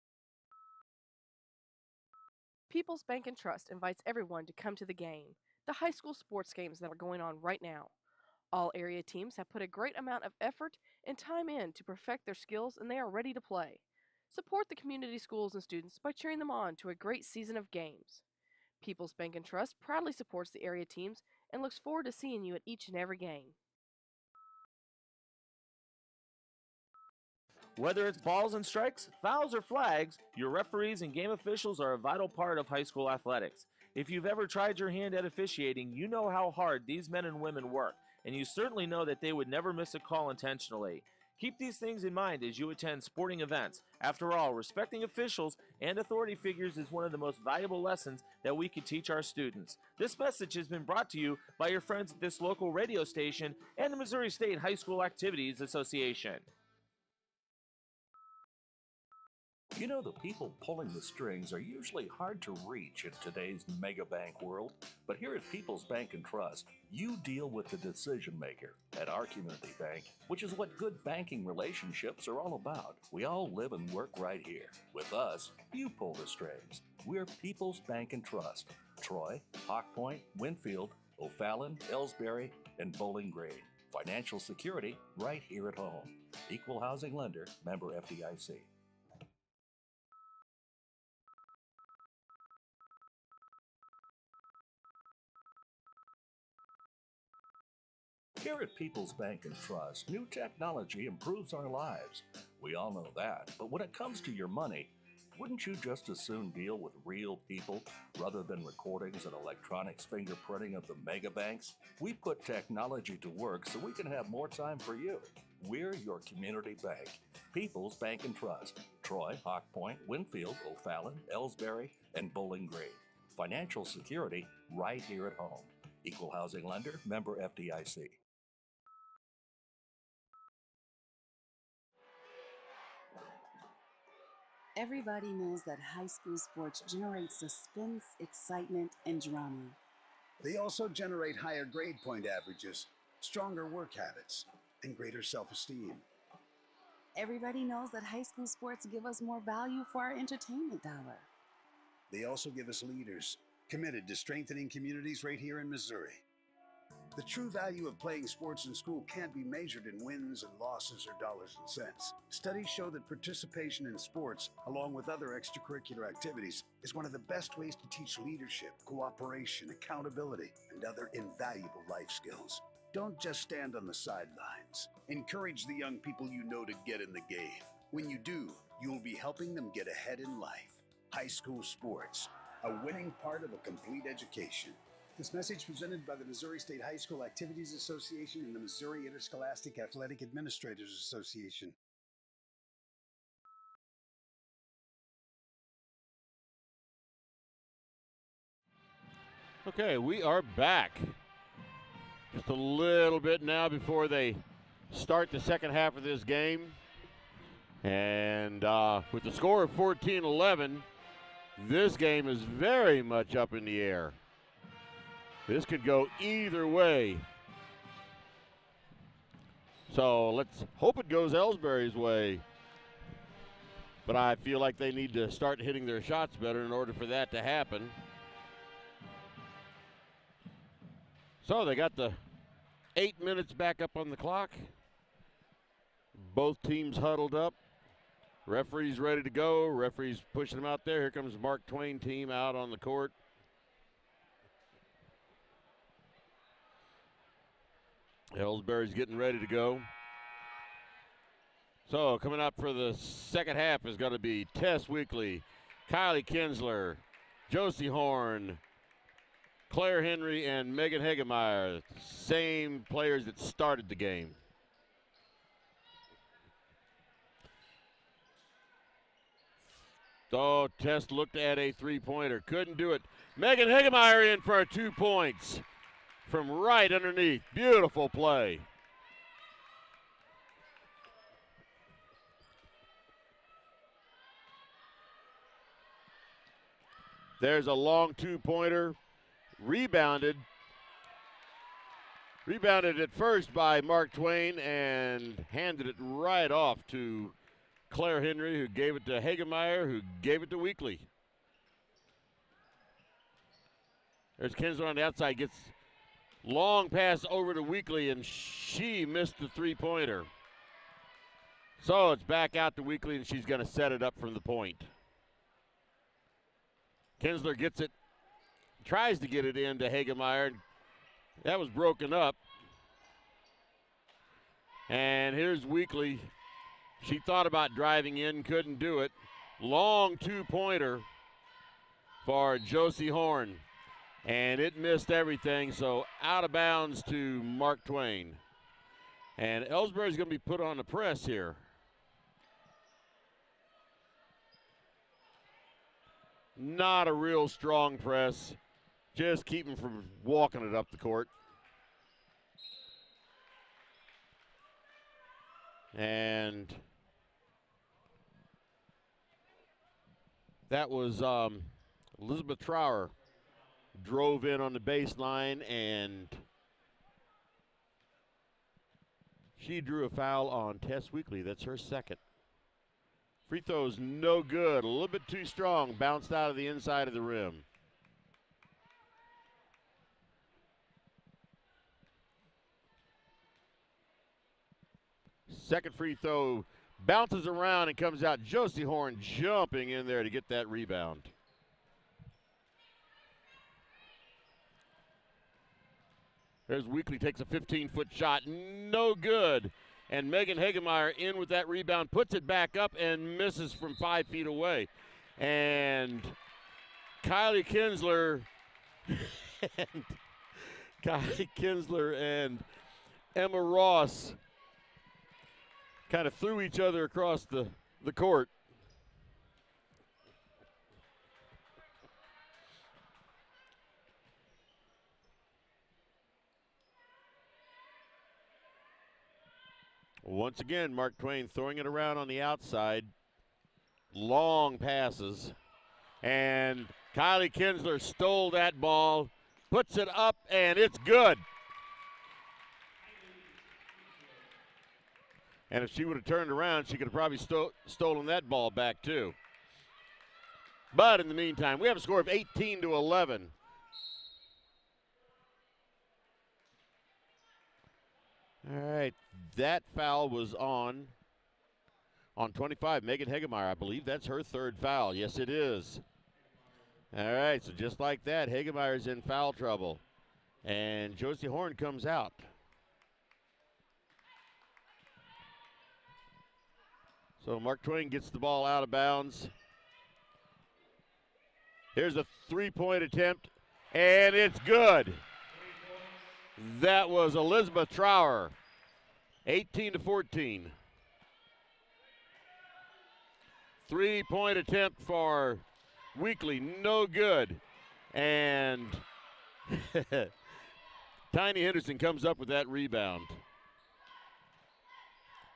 People's Bank and Trust invites everyone to come to the game, the high school sports games that are going on right now. All area teams have put a great amount of effort and time in to perfect their skills, and they are ready to play. Support the community schools and students by cheering them on to a great season of games. People's Bank and Trust proudly supports the area teams and looks forward to seeing you at each and every game. Whether it's balls and strikes, fouls, or flags, your referees and game officials are a vital part of high school athletics. If you've ever tried your hand at officiating, you know how hard these men and women work, and you certainly know that they would never miss a call intentionally. Keep these things in mind as you attend sporting events. After all, respecting officials and authority figures is one of the most valuable lessons that we can teach our students. This message has been brought to you by your friends at this local radio station and the Missouri State High School Activities Association. You know, the people pulling the strings are usually hard to reach in today's mega bank world, but here at People's Bank and Trust, you deal with the decision maker. At our community bank, which is what good banking relationships are all about, we all live and work right here. With us, you pull the strings. We're People's Bank and Trust. Troy, Hawk Point, Winfield, O'Fallon, Elsberry, and Bowling Green. Financial security right here at home. Equal housing lender, member FDIC. Here at People's Bank and Trust, new technology improves our lives. We all know that, but when it comes to your money, wouldn't you just as soon deal with real people rather than recordings and electronics fingerprinting of the mega banks? We put technology to work so we can have more time for you. We're your community bank. People's Bank and Trust. Troy, Hawk Point, Winfield, O'Fallon, Elsberry, and Bowling Green. Financial security right here at home. Equal housing lender, member FDIC. Everybody knows that high school sports generate suspense, excitement, and drama. They also generate higher grade point averages, stronger work habits, and greater self-esteem. Everybody knows that high school sports give us more value for our entertainment dollar. They also give us leaders committed to strengthening communities right here in Missouri. The true value of playing sports in school can't be measured in wins and losses or dollars and cents. Studies show that participation in sports, along with other extracurricular activities, is one of the best ways to teach leadership, cooperation, accountability, and other invaluable life skills. Don't just stand on the sidelines. Encourage the young people you know to get in the game. When you do, you'll be helping them get ahead in life. High school sports, a winning part of a complete education. This message presented by the Missouri State High School Activities Association and the Missouri Interscholastic Athletic Administrators Association. Okay, we are back. Just a little bit now before they start the second half of this game. And with the score of 14-11, this game is very much up in the air. This could go either way. So let's hope it goes Elsberry's way. But I feel like they need to start hitting their shots better in order for that to happen. So they got the 8 minutes back up on the clock. Both teams huddled up. Referee's ready to go. Referee's pushing them out there. Here comes Mark Twain team out on the court. Elsberry's getting ready to go. So coming up for the second half is going to be Tess Weekly, Kylie Kinsler, Josie Horn, Claire Henry, and Megan Hagemeyer, same players that started the game. So Tess looked at a three-pointer, couldn't do it. Megan Hagemeyer in for 2 points from right underneath. Beautiful play. There's a long two-pointer. Rebounded at first by Mark Twain and handed it right off to Claire Henry, who gave it to Hagemeyer, who gave it to Weekly. There's Kinsler on the outside, gets long pass over to Weekly, and she missed the three-pointer. So it's back out to Weekly, and she's going to set it up from the point. Kinsler gets it tries to get it into Hagemeyer. That was broken up. And here's Weekly. She thought about driving in, couldn't do it. Long two-pointer for Josie Horn. And it missed everything, so out of bounds to Mark Twain. And Elsberry's going to be put on the press here. Not a real strong press. Just keep him from walking it up the court. And that was Elizabeth Trower drove in on the baseline, and she drew a foul on Tess Weekly. That's her second. Free throw's no good. A little bit too strong. Bounced out of the inside of the rim. Second free throw bounces around and comes out. Josie Horn jumping in there to get that rebound. There's Weekly, takes a 15-foot shot. No good. And Megan Hagemeyer in with that rebound, puts it back up and misses from 5 feet away. And Kylie Kinsler and Emma Ross kind of threw each other across the court. Once again, Mark Twain throwing it around on the outside. Long passes. And Kylie Kinsler stole that ball, puts it up, and it's good. And if she would have turned around, she could have probably stolen that ball back too. But in the meantime, we have a score of 18-11. All right, that foul was on 25, Megan Hagemeyer. I believe that's her third foul. Yes, it is. All right, so just like that, Hagemeyer's in foul trouble. And Josie Horn comes out. So Mark Twain gets the ball out of bounds. Here's a three-point attempt, and it's good. That was Elizabeth Trower, 18-14. Three-point attempt for Weekly, no good. And Tiny Henderson comes up with that rebound.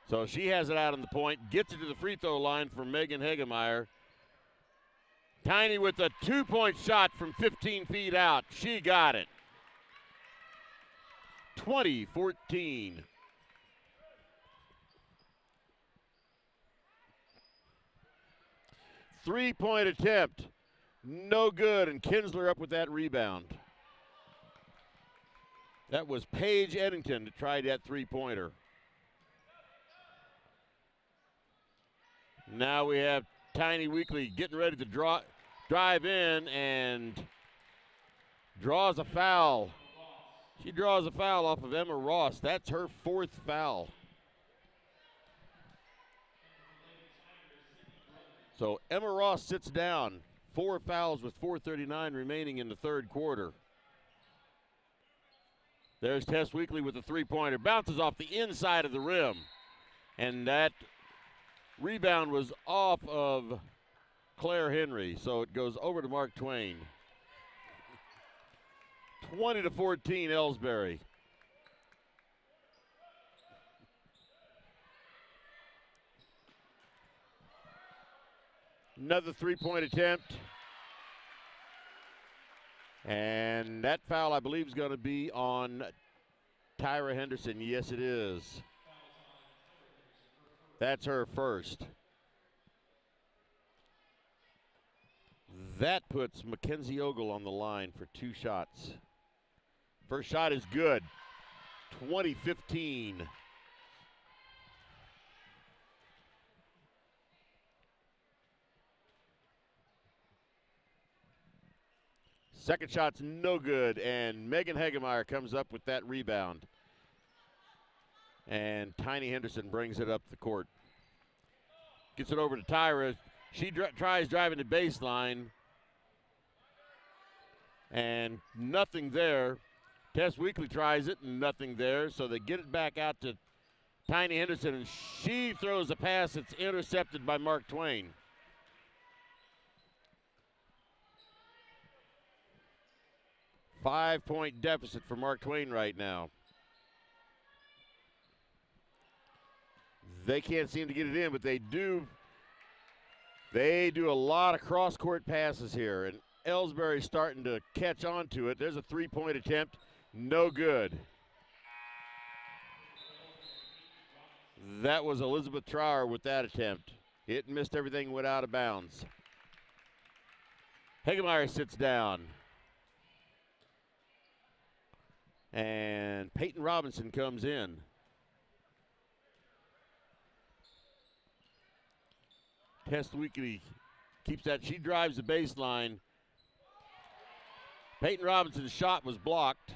So she has it out on the point, gets it to the free throw line for Megan Hagemeyer. Tiny with a two-point shot from 15 feet out. She got it. 20-14. Three-point attempt, no good, and Kinsler up with that rebound. That was Paige Eddington that tried that three-pointer. Now we have Tiny Weekly getting ready to drive in and draws a foul. She draws a foul off of Emma Ross. That's her fourth foul. So Emma Ross sits down. 4 fouls with 4:39 remaining in the third quarter. There's Tess Weekly with the three-pointer. Bounces off the inside of the rim. And that rebound was off of Claire Henry, so it goes over to Mark Twain. 20-14, Elsberry. Another three-point attempt. And that foul, I believe, is going to be on Tyra Henderson. Yes, it is. That's her first. That puts Mackenzie Ogle on the line for 2 shots. First shot is good. 20-15. Second shot's no good, and Megan Hegemeyer comes up with that rebound. And Tiny Henderson brings it up the court. Gets it over to Tyra. She tries driving the baseline, and nothing there. Tess Weekly tries it, and nothing there, so they get it back out to Tiny Henderson, and she throws a pass that's intercepted by Mark Twain. Five-point deficit for Mark Twain right now. They can't seem to get it in, but they do. They do a lot of cross-court passes here, and Elsberry's starting to catch on to it. There's a three-point attempt, no good. That was Elizabeth Trower with that attempt. It missed everything, went out of bounds. Hegemeyer sits down. And Peyton Robinson comes in. Tess Weekly keeps that. She drives the baseline. Peyton Robinson's shot was blocked.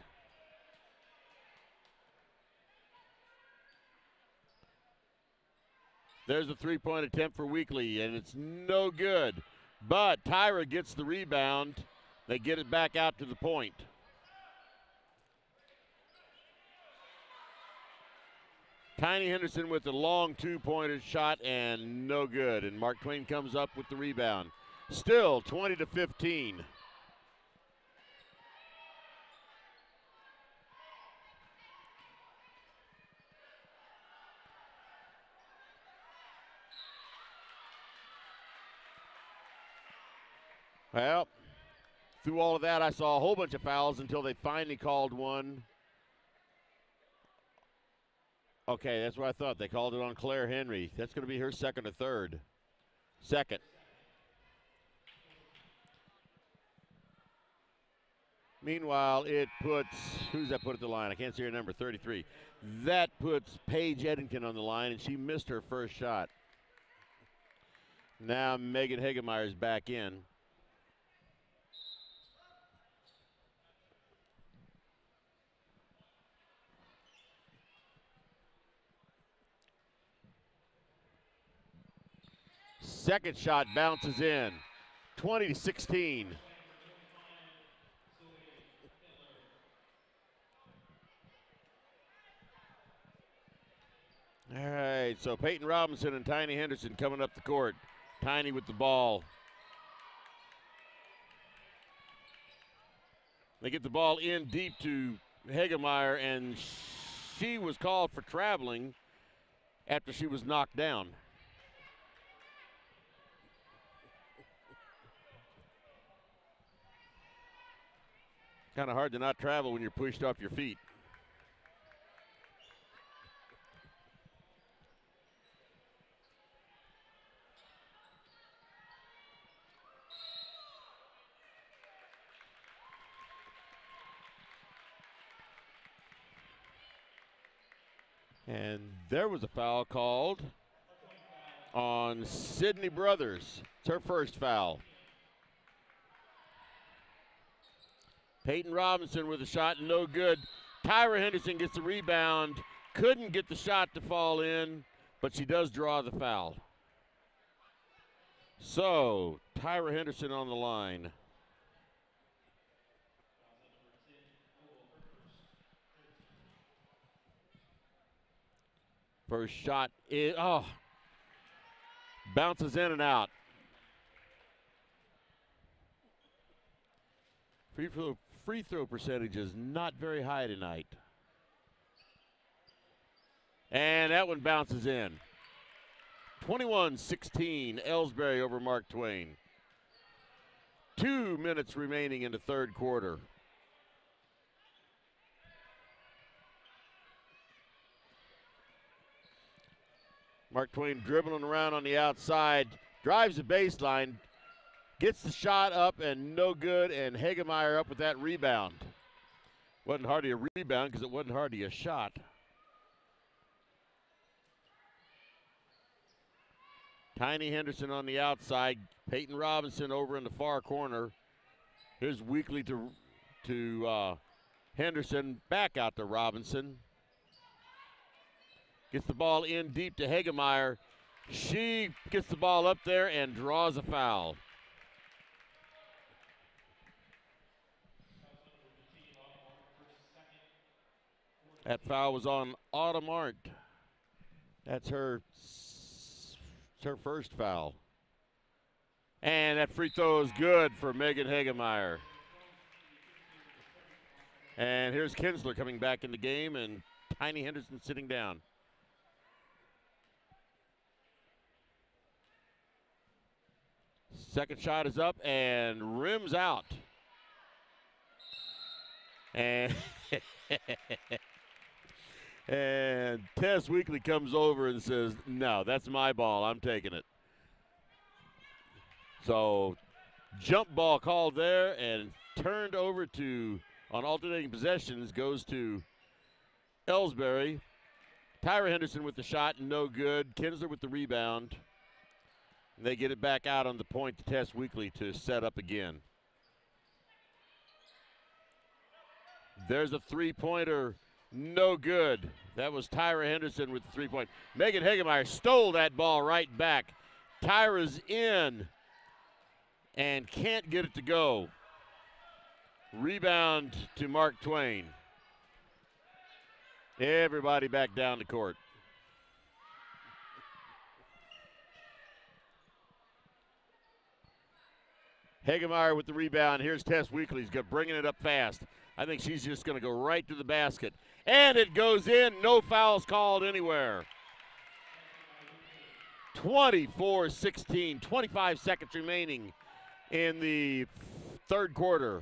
There's a three-point attempt for Weekly, and it's no good. But Tyra gets the rebound. They get it back out to the point. Tiny Henderson with a long two-pointer shot and no good. And Mark Twain comes up with the rebound. Still 20-15. Well, through all of that, I saw a whole bunch of fouls until they finally called one. Okay, that's what I thought. They called it on Claire Henry. That's going to be her second or third. Second. Meanwhile, it puts, who's that put at the line? I can't see her number, 33. That puts Paige Eddington on the line, and she missed her first shot. Now Megan Hegemeyer's back in. Second shot bounces in, 20-16. All right, so Peyton Robinson and Tiny Henderson coming up the court. Tiny with the ball. They get the ball in deep to Hegemeyer, and she was called for traveling after she was knocked down. Kind of hard to not travel when you're pushed off your feet. And there was a foul called on Sydney Brothers. It's her first foul. Peyton Robinson with a shot, no good. Tyra Henderson gets the rebound. Couldn't get the shot to fall in, but she does draw the foul. So, Tyra Henderson on the line. First shot is, bounces in and out. Free throw percentage is not very high tonight. And that one bounces in. 21-16, Elsberry over Mark Twain. 2 minutes remaining in the third quarter. Mark Twain dribbling around on the outside, drives the baseline, gets the shot up and no good, and Hegemeyer up with that rebound. Wasn't hardly a rebound because it wasn't hardly a shot. Tiny Henderson on the outside, Peyton Robinson over in the far corner. Here's Weekly to Henderson, back out to Robinson. Gets the ball in deep to Hagemeyer. She gets the ball up there and draws a foul. That foul was on Autumn Arndt. That's her first foul. And that free throw is good for Megan Hagemeyer. And here's Kinsler coming back in the game, and Tiny Henderson sitting down. Second shot is up and rims out. And and Tess Weekly comes over and says, no, that's my ball. I'm taking it. So jump ball called there and turned over to, on alternating possessions, goes to Elsberry. Tyra Henderson with the shot, no good. Kinsler with the rebound. And they get it back out on the point to Tess Weekly to set up again. There's a three-pointer, no good. That was Tyra Henderson with the three-point. Megan Hagemeyer stole that ball right back. Tyra's in and can't get it to go. Rebound to Mark Twain. Everybody back down the court. Hagemeyer with the rebound. Here's Tess Weekly. He's bringing it up fast. I think she's just going to go right to the basket. And it goes in. No fouls called anywhere. 24-16. 25 seconds remaining in the third quarter.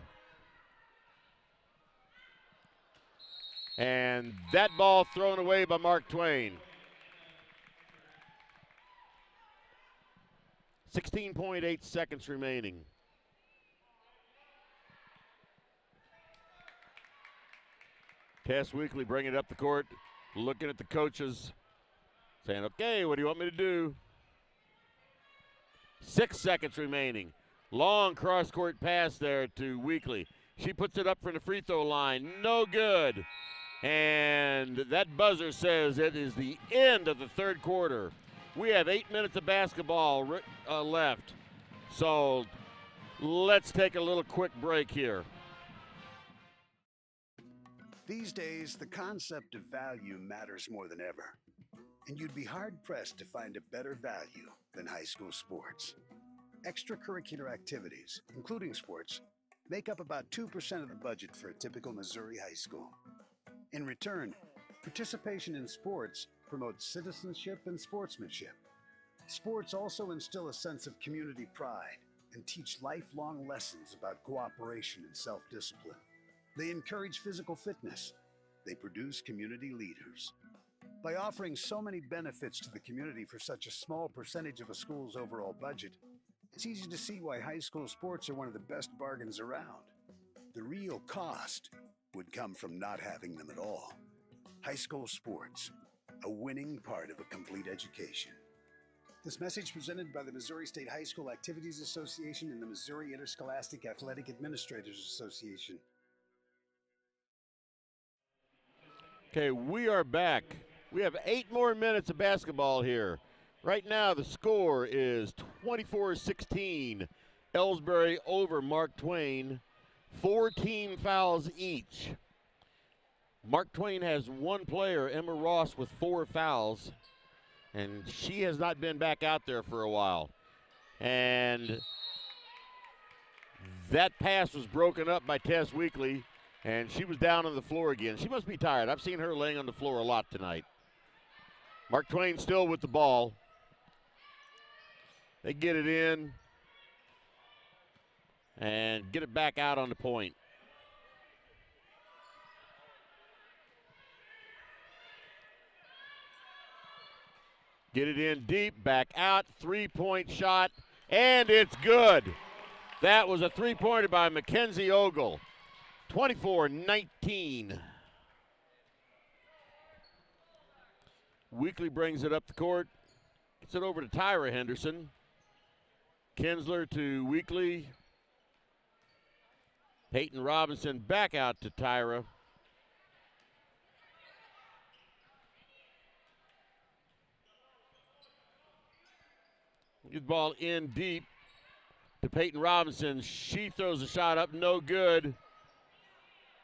And that ball thrown away by Mark Twain. 16.8 seconds remaining. Tess Weekly bringing it up the court, looking at the coaches, saying, okay, what do you want me to do? 6 seconds remaining. Long cross-court pass there to Weekly. She puts it up from the free throw line. No good. And that buzzer says it is the end of the third quarter. We have 8 minutes of basketball left. So let's take a little quick break here. These days, the concept of value matters more than ever. And you'd be hard-pressed to find a better value than high school sports. Extracurricular activities, including sports, make up about 2% of the budget for a typical Missouri high school. In return, participation in sports promotes citizenship and sportsmanship. Sports also instill a sense of community pride and teach lifelong lessons about cooperation and self-discipline. They encourage physical fitness. They produce community leaders. By offering so many benefits to the community for such a small percentage of a school's overall budget, it's easy to see why high school sports are one of the best bargains around. The real cost would come from not having them at all. High school sports, a winning part of a complete education. This message presented by the Missouri State High School Activities Association and the Missouri Interscholastic Athletic Administrators Association. Okay, we are back. We have 8 more minutes of basketball here. Right now, the score is 24-16. Elsberry over Mark Twain. 14 fouls each. Mark Twain has one player, Emma Ross, with 4 fouls. And she has not been back out there for a while. And that pass was broken up by Tess Weekly. And she was down on the floor again. She must be tired. I've seen her laying on the floor a lot tonight. Mark Twain still with the ball. They get it in and get it back out on the point. Get it in deep, back out, three-point shot, and it's good. That was a three-pointer by Mackenzie Ogle. 24-19. Weekly brings it up the court. Gets it over to Tyra Henderson. Kinsler to Weekly. Peyton Robinson back out to Tyra. Get the ball in deep to Peyton Robinson. She throws a shot up, no good.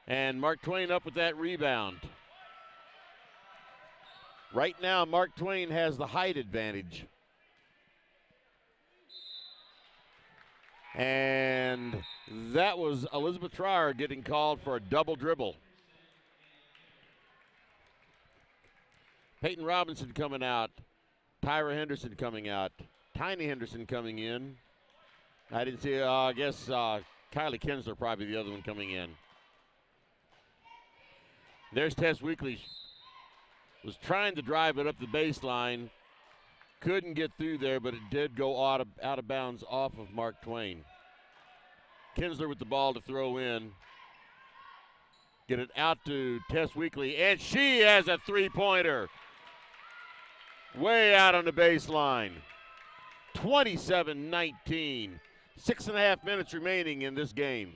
And Mark Twain up with that rebound. Right now, Mark Twain has the height advantage. And that was Elizabeth Trier getting called for a double dribble. Peyton Robinson coming out. Tyra Henderson coming out. Tiny Henderson coming in. I didn't see, I guess Kylie Kinsler probably the other one coming in. There's Tess Weekly. Was trying to drive it up the baseline. Couldn't get through there, but it did go out of bounds off of Mark Twain. Kinsler with the ball to throw in. Get it out to Tess Weekly, and she has a three-pointer. Way out on the baseline. 27-19. 6.5 minutes remaining in this game.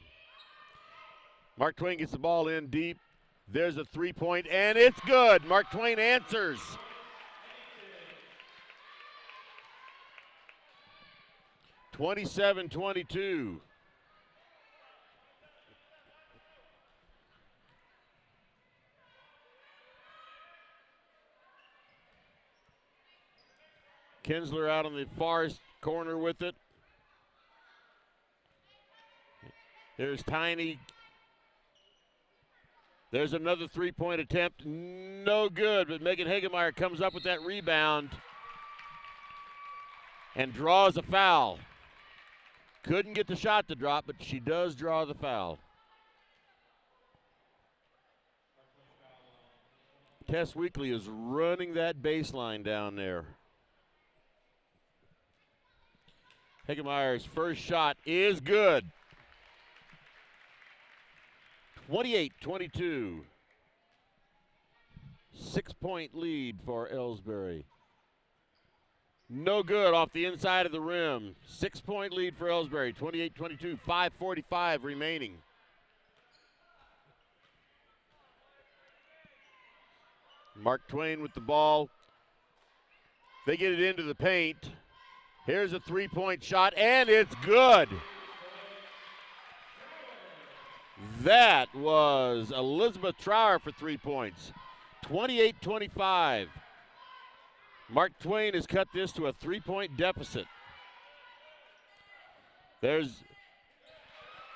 Mark Twain gets the ball in deep. There's a three-point, and it's good. Mark Twain answers. (27-22). Kinsler out on the far corner with it. There's Tiny. There's another three-point attempt. No good, but Megan Hagemeyer comes up with that rebound and draws a foul. Couldn't get the shot to drop, but she does draw the foul. Tess Weekly is running that baseline down there. Hagemeyer's first shot is good. 28-22. 6-point lead for Elsberry. No good off the inside of the rim. 6-point lead for Elsberry. 28-22. 5:45 remaining. Mark Twain with the ball. They get it into the paint. Here's a three-point shot, and it's good. That was Elizabeth Trier for 3 points. 28-25. Mark Twain has cut this to a 3-point deficit. There's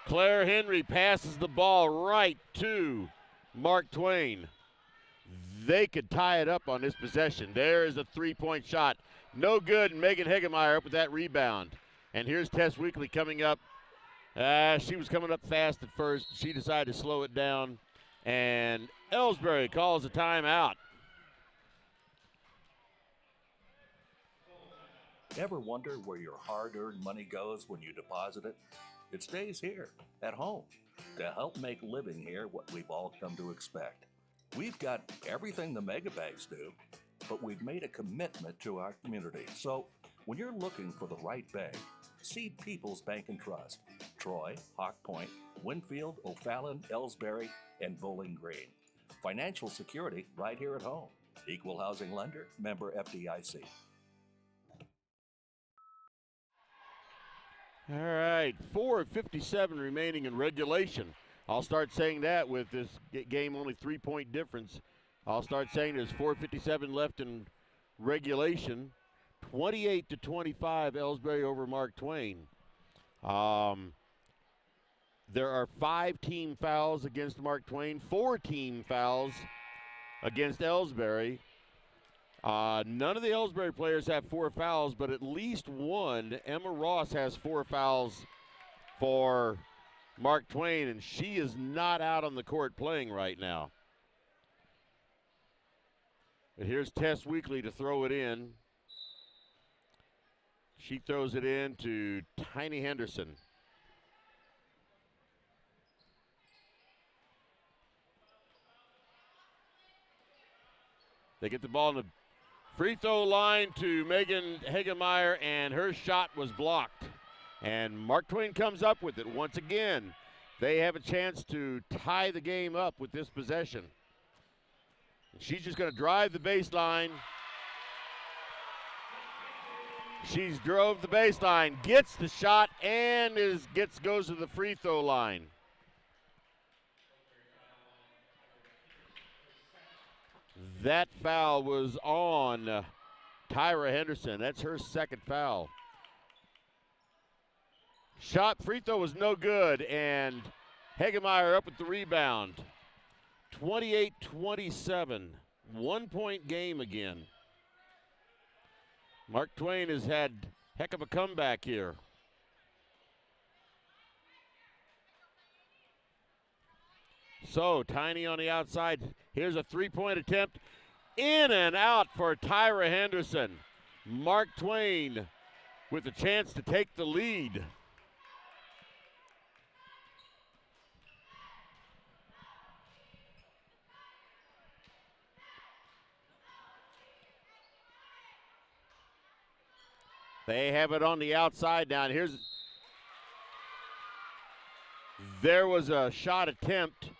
Claire Henry passes the ball right to Mark Twain. They could tie it up on this possession. There is a 3-point shot. No good, and Megan Hagemeyer up with that rebound. And here's Tess Weekly coming up. She was coming up fast at first. She decided to slow it down, and Elsberry calls a timeout. Ever wonder where your hard-earned money goes when you deposit it? It stays here, at home, to help make living here what we've all come to expect. We've got everything the mega banks do, but we've made a commitment to our community. So when you're looking for the right bank, see People's Bank and Trust. Troy, Hawk Point, Winfield, O'Fallon, Elsberry, and Bowling Green. Financial security right here at home. Equal housing lender, member FDIC. All right, 4:57 remaining in regulation. I'll start saying that with this game only 3-point difference. I'll start saying there's 4:57 left in regulation. 28-25, Elsberry over Mark Twain. There are 5 team fouls against Mark Twain, 4 team fouls against Elsberry. None of the Elsberry players have 4 fouls, but at least one, Emma Ross, has 4 fouls for Mark Twain, and she is not out on the court playing right now. But here's Tess Weekly to throw it in. She throws it in to Tiny Henderson. They get the ball in the free throw line to Megan Hagemeyer, and her shot was blocked. And Mark Twain comes up with it once again. They have a chance to tie the game up with this possession. She's just going to drive the baseline. She's drove the baseline, gets the shot, and goes to the free throw line. That foul was on Tyra Henderson. That's her second foul. Free throw was no good, and Hegemeyer up with the rebound. 28-27, 1 point game again. Mark Twain has had heck of a comeback here. So Tiny on the outside. Here's a three-point attempt. In and out for Tyra Henderson. Mark Twain with a chance to take the lead. They have it on the outside now. And there was a shot attempt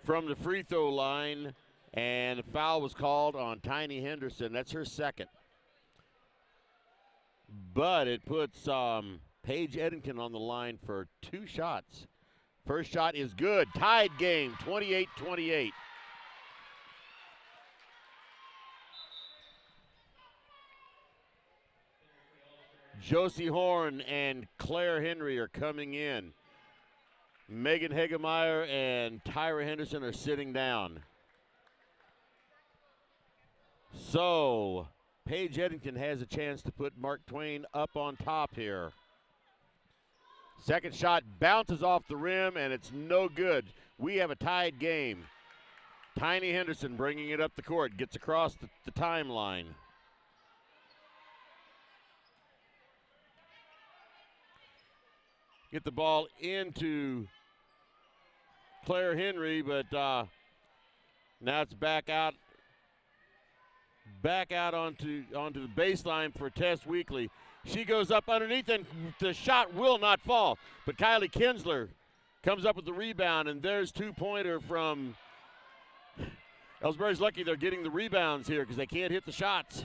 from the free throw line, and a foul was called on Tiny Henderson. That's her second. But it puts Paige Eddington on the line for 2 shots. First shot is good. Tied game, 28-28. Josie Horn and Claire Henry are coming in. Megan Hegemeyer and Tyra Henderson are sitting down. So Paige Eddington has a chance to put Mark Twain up on top here. Second shot bounces off the rim, and it's no good. We have a tied game. Tiny Henderson bringing it up the court, gets across the timeline. Get the ball into Claire Henry, but now it's back out onto the baseline for Tess Weekly. She goes up underneath, and the shot will not fall. But Kylie Kinsler comes up with the rebound, and there's two-pointer from Elsberry's lucky they're getting the rebounds here because they can't hit the shots.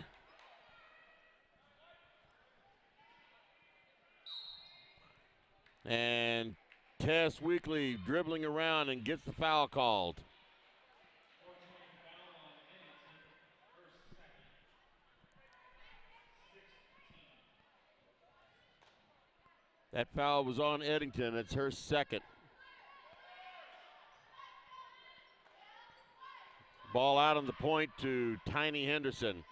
And Tess Weekly dribbling around and gets the foul called. That foul was on Eddington. It's her second. Ball out on the point to Tiny Henderson.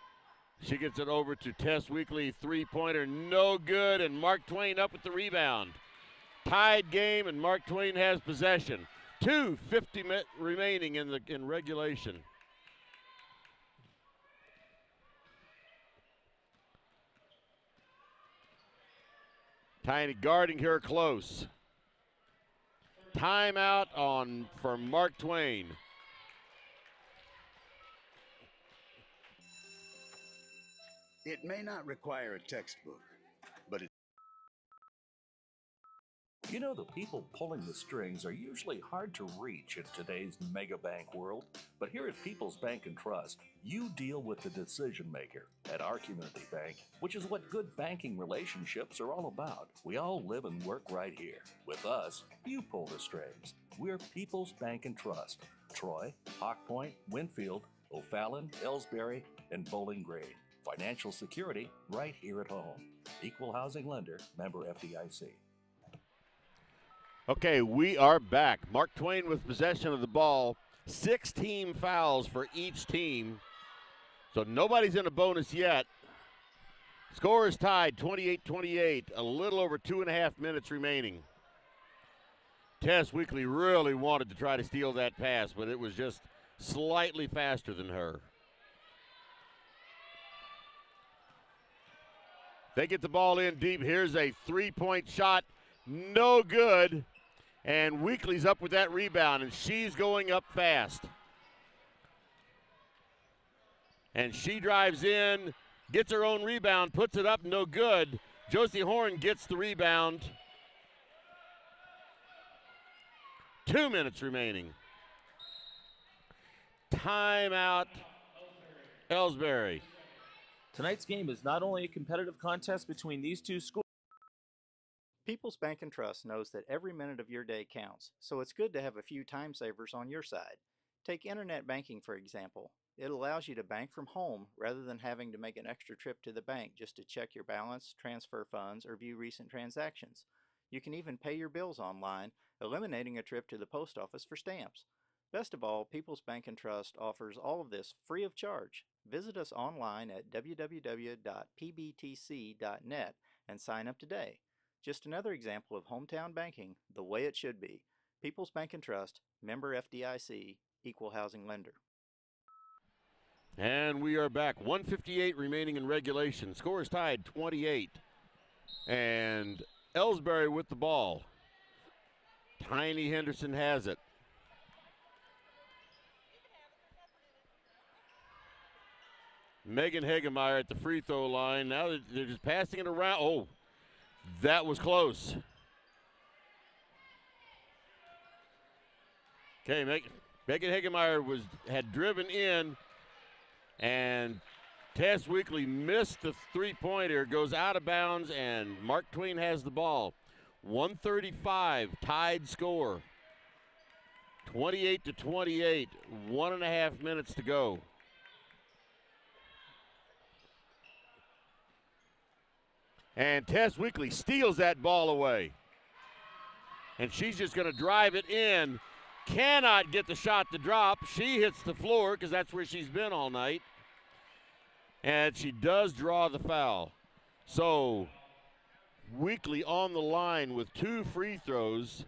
She gets it over to Tess Weekly, three-pointer, no good, and Mark Twain up with the rebound. Tied game, and Mark Twain has possession. 2:50 remaining in regulation. Tiny guarding her close. Timeout for Mark Twain. It may not require a textbook, but it. You know, the people pulling the strings are usually hard to reach in today's mega bank world, but here at People's Bank and Trust, you deal with the decision maker at our community bank, which is what good banking relationships are all about. We all live and work right here. With us, you pull the strings. We're People's Bank and Trust. Troy, Hawk Point, Winfield, O'Fallon, Elsberry, and Bowling Green. Financial security right here at home. Equal housing lender, member FDIC. Okay, we are back. Mark Twain with possession of the ball. 6 team fouls for each team. So nobody's in a bonus yet. Score is tied, 28-28. A little over 2.5 minutes remaining. Tess Weekly really wanted to try to steal that pass, but it was just slightly faster than her. They get the ball in deep. Here's a three-point shot. No good. And Weekly's up with that rebound, and she's going up fast. And she drives in, gets her own rebound, puts it up, no good. Josie Horn gets the rebound. 2 minutes remaining. Timeout, Elsberry. Tonight's game is not only a competitive contest between these two schools. People's Bank and Trust knows that every minute of your day counts, so it's good to have a few time savers on your side. Take internet banking, for example. It allows you to bank from home rather than having to make an extra trip to the bank just to check your balance, transfer funds, or view recent transactions. You can even pay your bills online, eliminating a trip to the post office for stamps. Best of all, People's Bank and Trust offers all of this free of charge. Visit us online at www.pbtc.net and sign up today. Just another example of hometown banking the way it should be. People's Bank and Trust, member FDIC, equal housing lender. And we are back. 1:58 remaining in regulation. Score is tied 28. And Elsberry with the ball. Tiny Henderson has it. Megan Hagemeyer at the free throw line. Now they're just passing it around. Oh, that was close. Okay, Megan Hagemeyer had driven in, and Tess Weekly missed the three-pointer, goes out of bounds, and Mark Twain has the ball. 135, tied score. 28-28, 1.5 minutes to go. And Tess Weekly steals that ball away. And she's just going to drive it in. Cannot get the shot to drop. She hits the floor because that's where she's been all night. And she does draw the foul. So Weekly on the line with 2 free throws.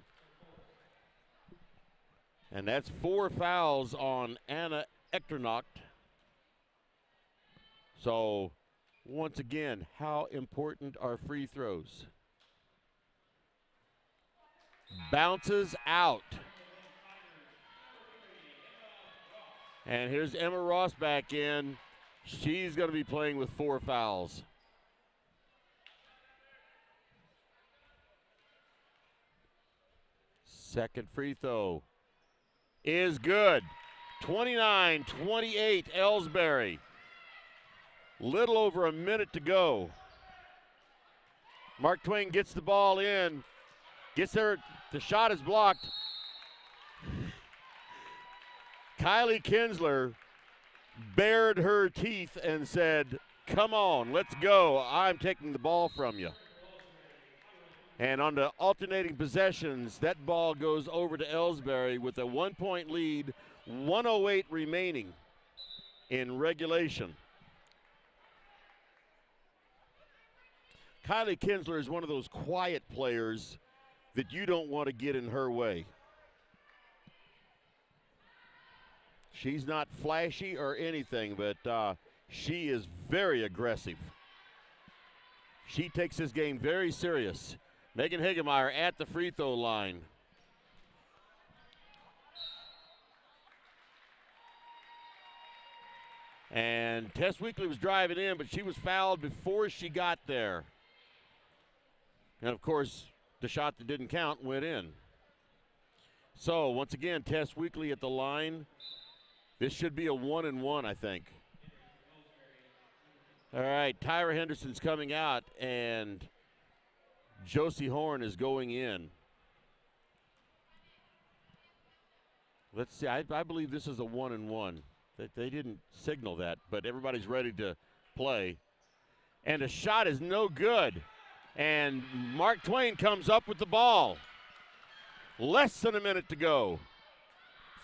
And that's 4 fouls on Anna Echternacht. So once again, how important are free throws? Bounces out. And here's Emma Ross back in. She's going to be playing with 4 fouls. Second free throw is good. 29-28, Elsberry. Little over a minute to go. Mark Twain gets the ball in. Gets there. The shot is blocked. Kylie Kinsler bared her teeth and said, "Come on, let's go. I'm taking the ball from you." And on the alternating possessions, that ball goes over to Elsberry with a 1-point lead, 1:08 remaining in regulation. Kylie Kinsler is one of those quiet players that you don't want to get in her way. She's not flashy or anything, but she is very aggressive. She takes this game very serious. Megan Hagemeyer at the free throw line. And Tess Weekly was driving in, but she was fouled before she got there. And, of course, the shot that didn't count went in. So, once again, Tess Weekly at the line. This should be a 1-and-1, I think. All right, Tyra Henderson's coming out, and Josie Horn is going in. Let's see, I believe this is a 1-and-1. They didn't signal that, but everybody's ready to play. And a shot is no good. And Mark Twain comes up with the ball. Less than a minute to go.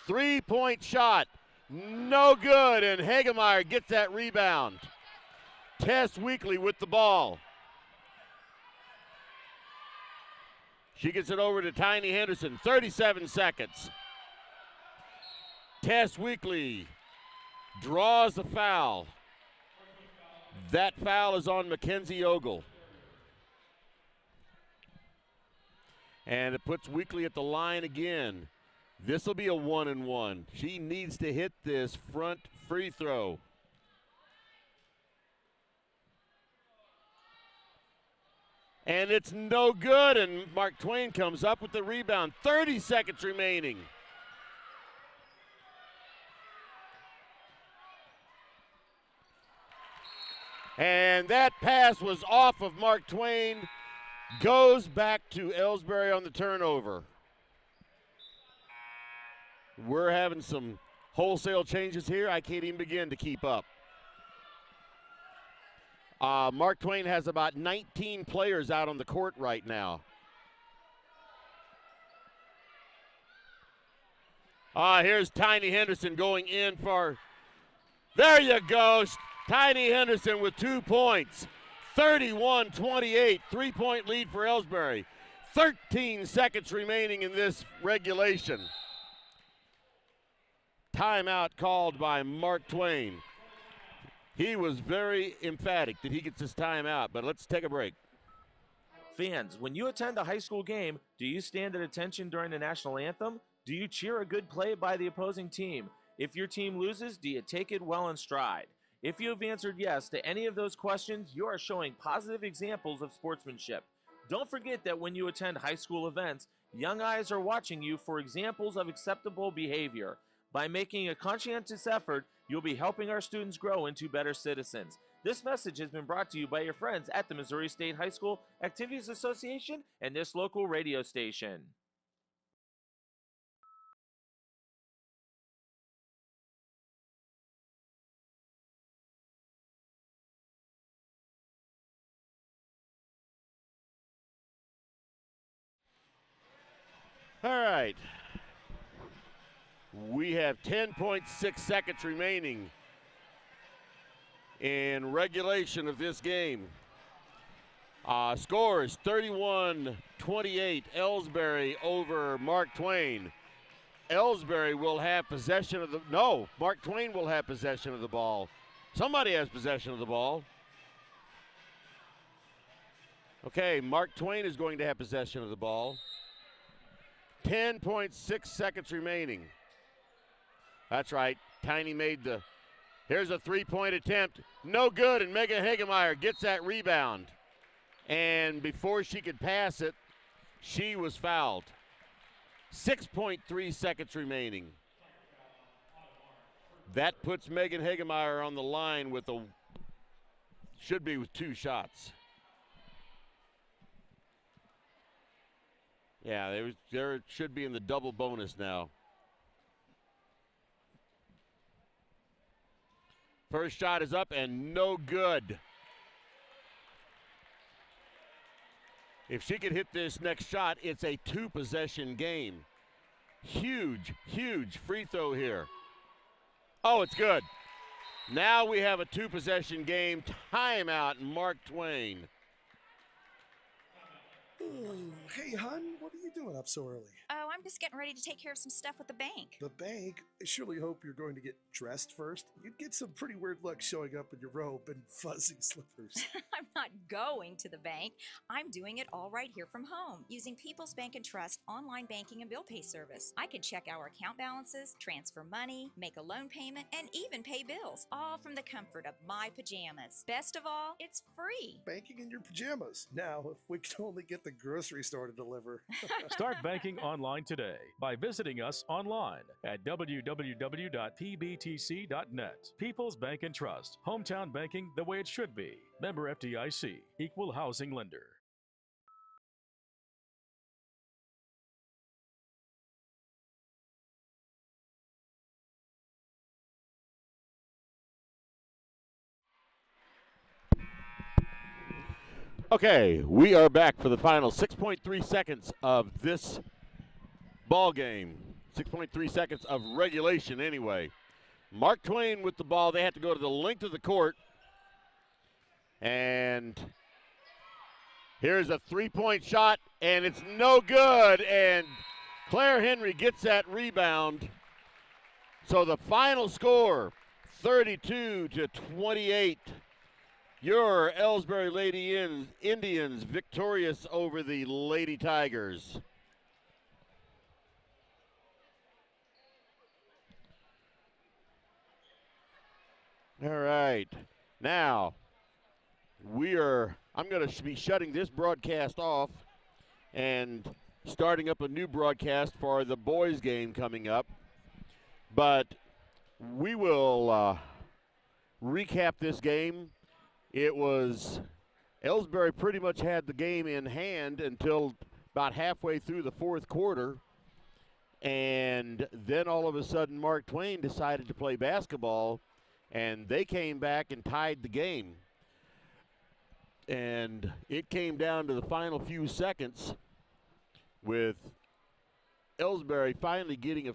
3-point shot. No good, and Hagemeyer gets that rebound. Tess Weekly with the ball. She gets it over to Tiny Henderson, 37 seconds. Tess Weekly draws the foul. That foul is on Mackenzie Ogle. And it puts Weekly at the line again. This will be a 1-and-1. She needs to hit this front free throw. And it's no good, and Mark Twain comes up with the rebound. 30 seconds remaining. And that pass was off of Mark Twain. Goes back to Elsberry on the turnover. We're having some wholesale changes here. I can't even begin to keep up. Mark Twain has about 19 players out on the court right now. Here's Tiny Henderson going in for, there you go, Tiny Henderson with 2 points. 31-28, 3-point lead for Elsberry. 13 seconds remaining in this regulation. Timeout called by Mark Twain. He was very emphatic that he gets his timeout, but let's take a break. Fans, when you attend a high school game, do you stand at attention during the national anthem? Do you cheer a good play by the opposing team? If your team loses, do you take it well in stride? If you have answered yes to any of those questions, you are showing positive examples of sportsmanship. Don't forget that when you attend high school events, young eyes are watching you for examples of acceptable behavior. By making a conscientious effort, you'll be helping our students grow into better citizens. This message has been brought to you by your friends at the Missouri State High School Activities Association and this local radio station. All right. We have 10.6 seconds remaining in regulation of this game. Score is 31-28, Elsberry over Mark Twain. Elsberry will have possession of the, no, Mark Twain will have possession of the ball. Somebody has possession of the ball. Okay, Mark Twain is going to have possession of the ball. 10.6 seconds remaining. That's right, Tiny made the, here's a three-point attempt. No good, and Megan Hagemeyer gets that rebound. And before she could pass it, she was fouled. 6.3 seconds remaining. That puts Megan Hagemeyer on the line with a, should be with 2 shots. Yeah, there should be in the double bonus now. First shot is up and no good. If she could hit this next shot, it's a 2-possession game. Huge, huge free throw here. Oh, it's good. Now we have a 2-possession game. Timeout, Mark Twain. Ooh, hey, hon, what are you doing up so early? Oh, I'm just getting ready to take care of some stuff with the bank. The bank? I surely hope you're going to get dressed first. You'd get some pretty weird luck showing up in your robe and fuzzy slippers. I'm not going to the bank. I'm doing it all right here from home using People's Bank and Trust online banking and bill pay service. I can check our account balances, transfer money, make a loan payment, and even pay bills, all from the comfort of my pajamas. Best of all, it's free. Banking in your pajamas. Now, if we could only get the grocery store to deliver. Start banking online today by visiting us online at www.pbtc.net. People's Bank and Trust. Hometown banking the way it should be. Member FDIC. Equal housing lender. Okay, we are back for the final 6.3 seconds of this ball game. 6.3 seconds of regulation anyway. Mark Twain with the ball. They have to go to the length of the court. And here's a three-point shot, and it's no good. And Claire Henry gets that rebound. So the final score, 32-28. Your Elsberry Lady Indians victorious over the Lady Tigers. All right. Now, we are I'm going to be shutting this broadcast off and starting up a new broadcast for the boys' game coming up. But we will recap this game. It was Elsberry pretty much had the game in hand until about halfway through the fourth quarter. And then all of a sudden Mark Twain decided to play basketball, and they came back and tied the game. And it came down to the final few seconds with Elsberry finally getting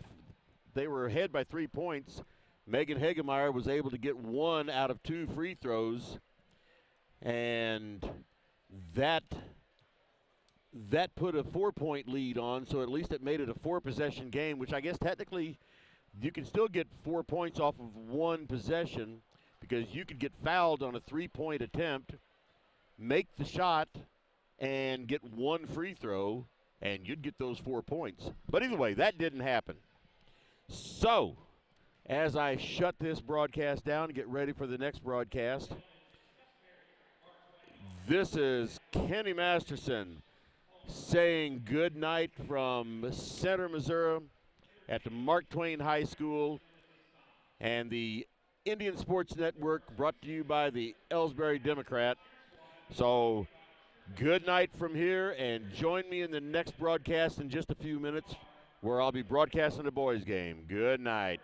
they were ahead by 3 points. Megan Hagemeyer was able to get 1 out of 2 free throws, and that put a 4-point lead on, so at least it made it a 4-possession game, which I guess technically you can still get 4 points off of 1 possession because you could get fouled on a 3-point attempt, make the shot, and get 1 free throw, and you'd get those 4 points. But either way, that didn't happen. So, as I shut this broadcast down and get ready for the next broadcast, this is Kenny Masterson saying good night from Center, Missouri at the Mark Twain High School and the Indian Sports Network, brought to you by the Elsberry Democrat. So good night from here, and join me in the next broadcast in just a few minutes where I'll be broadcasting the boys' game. Good night.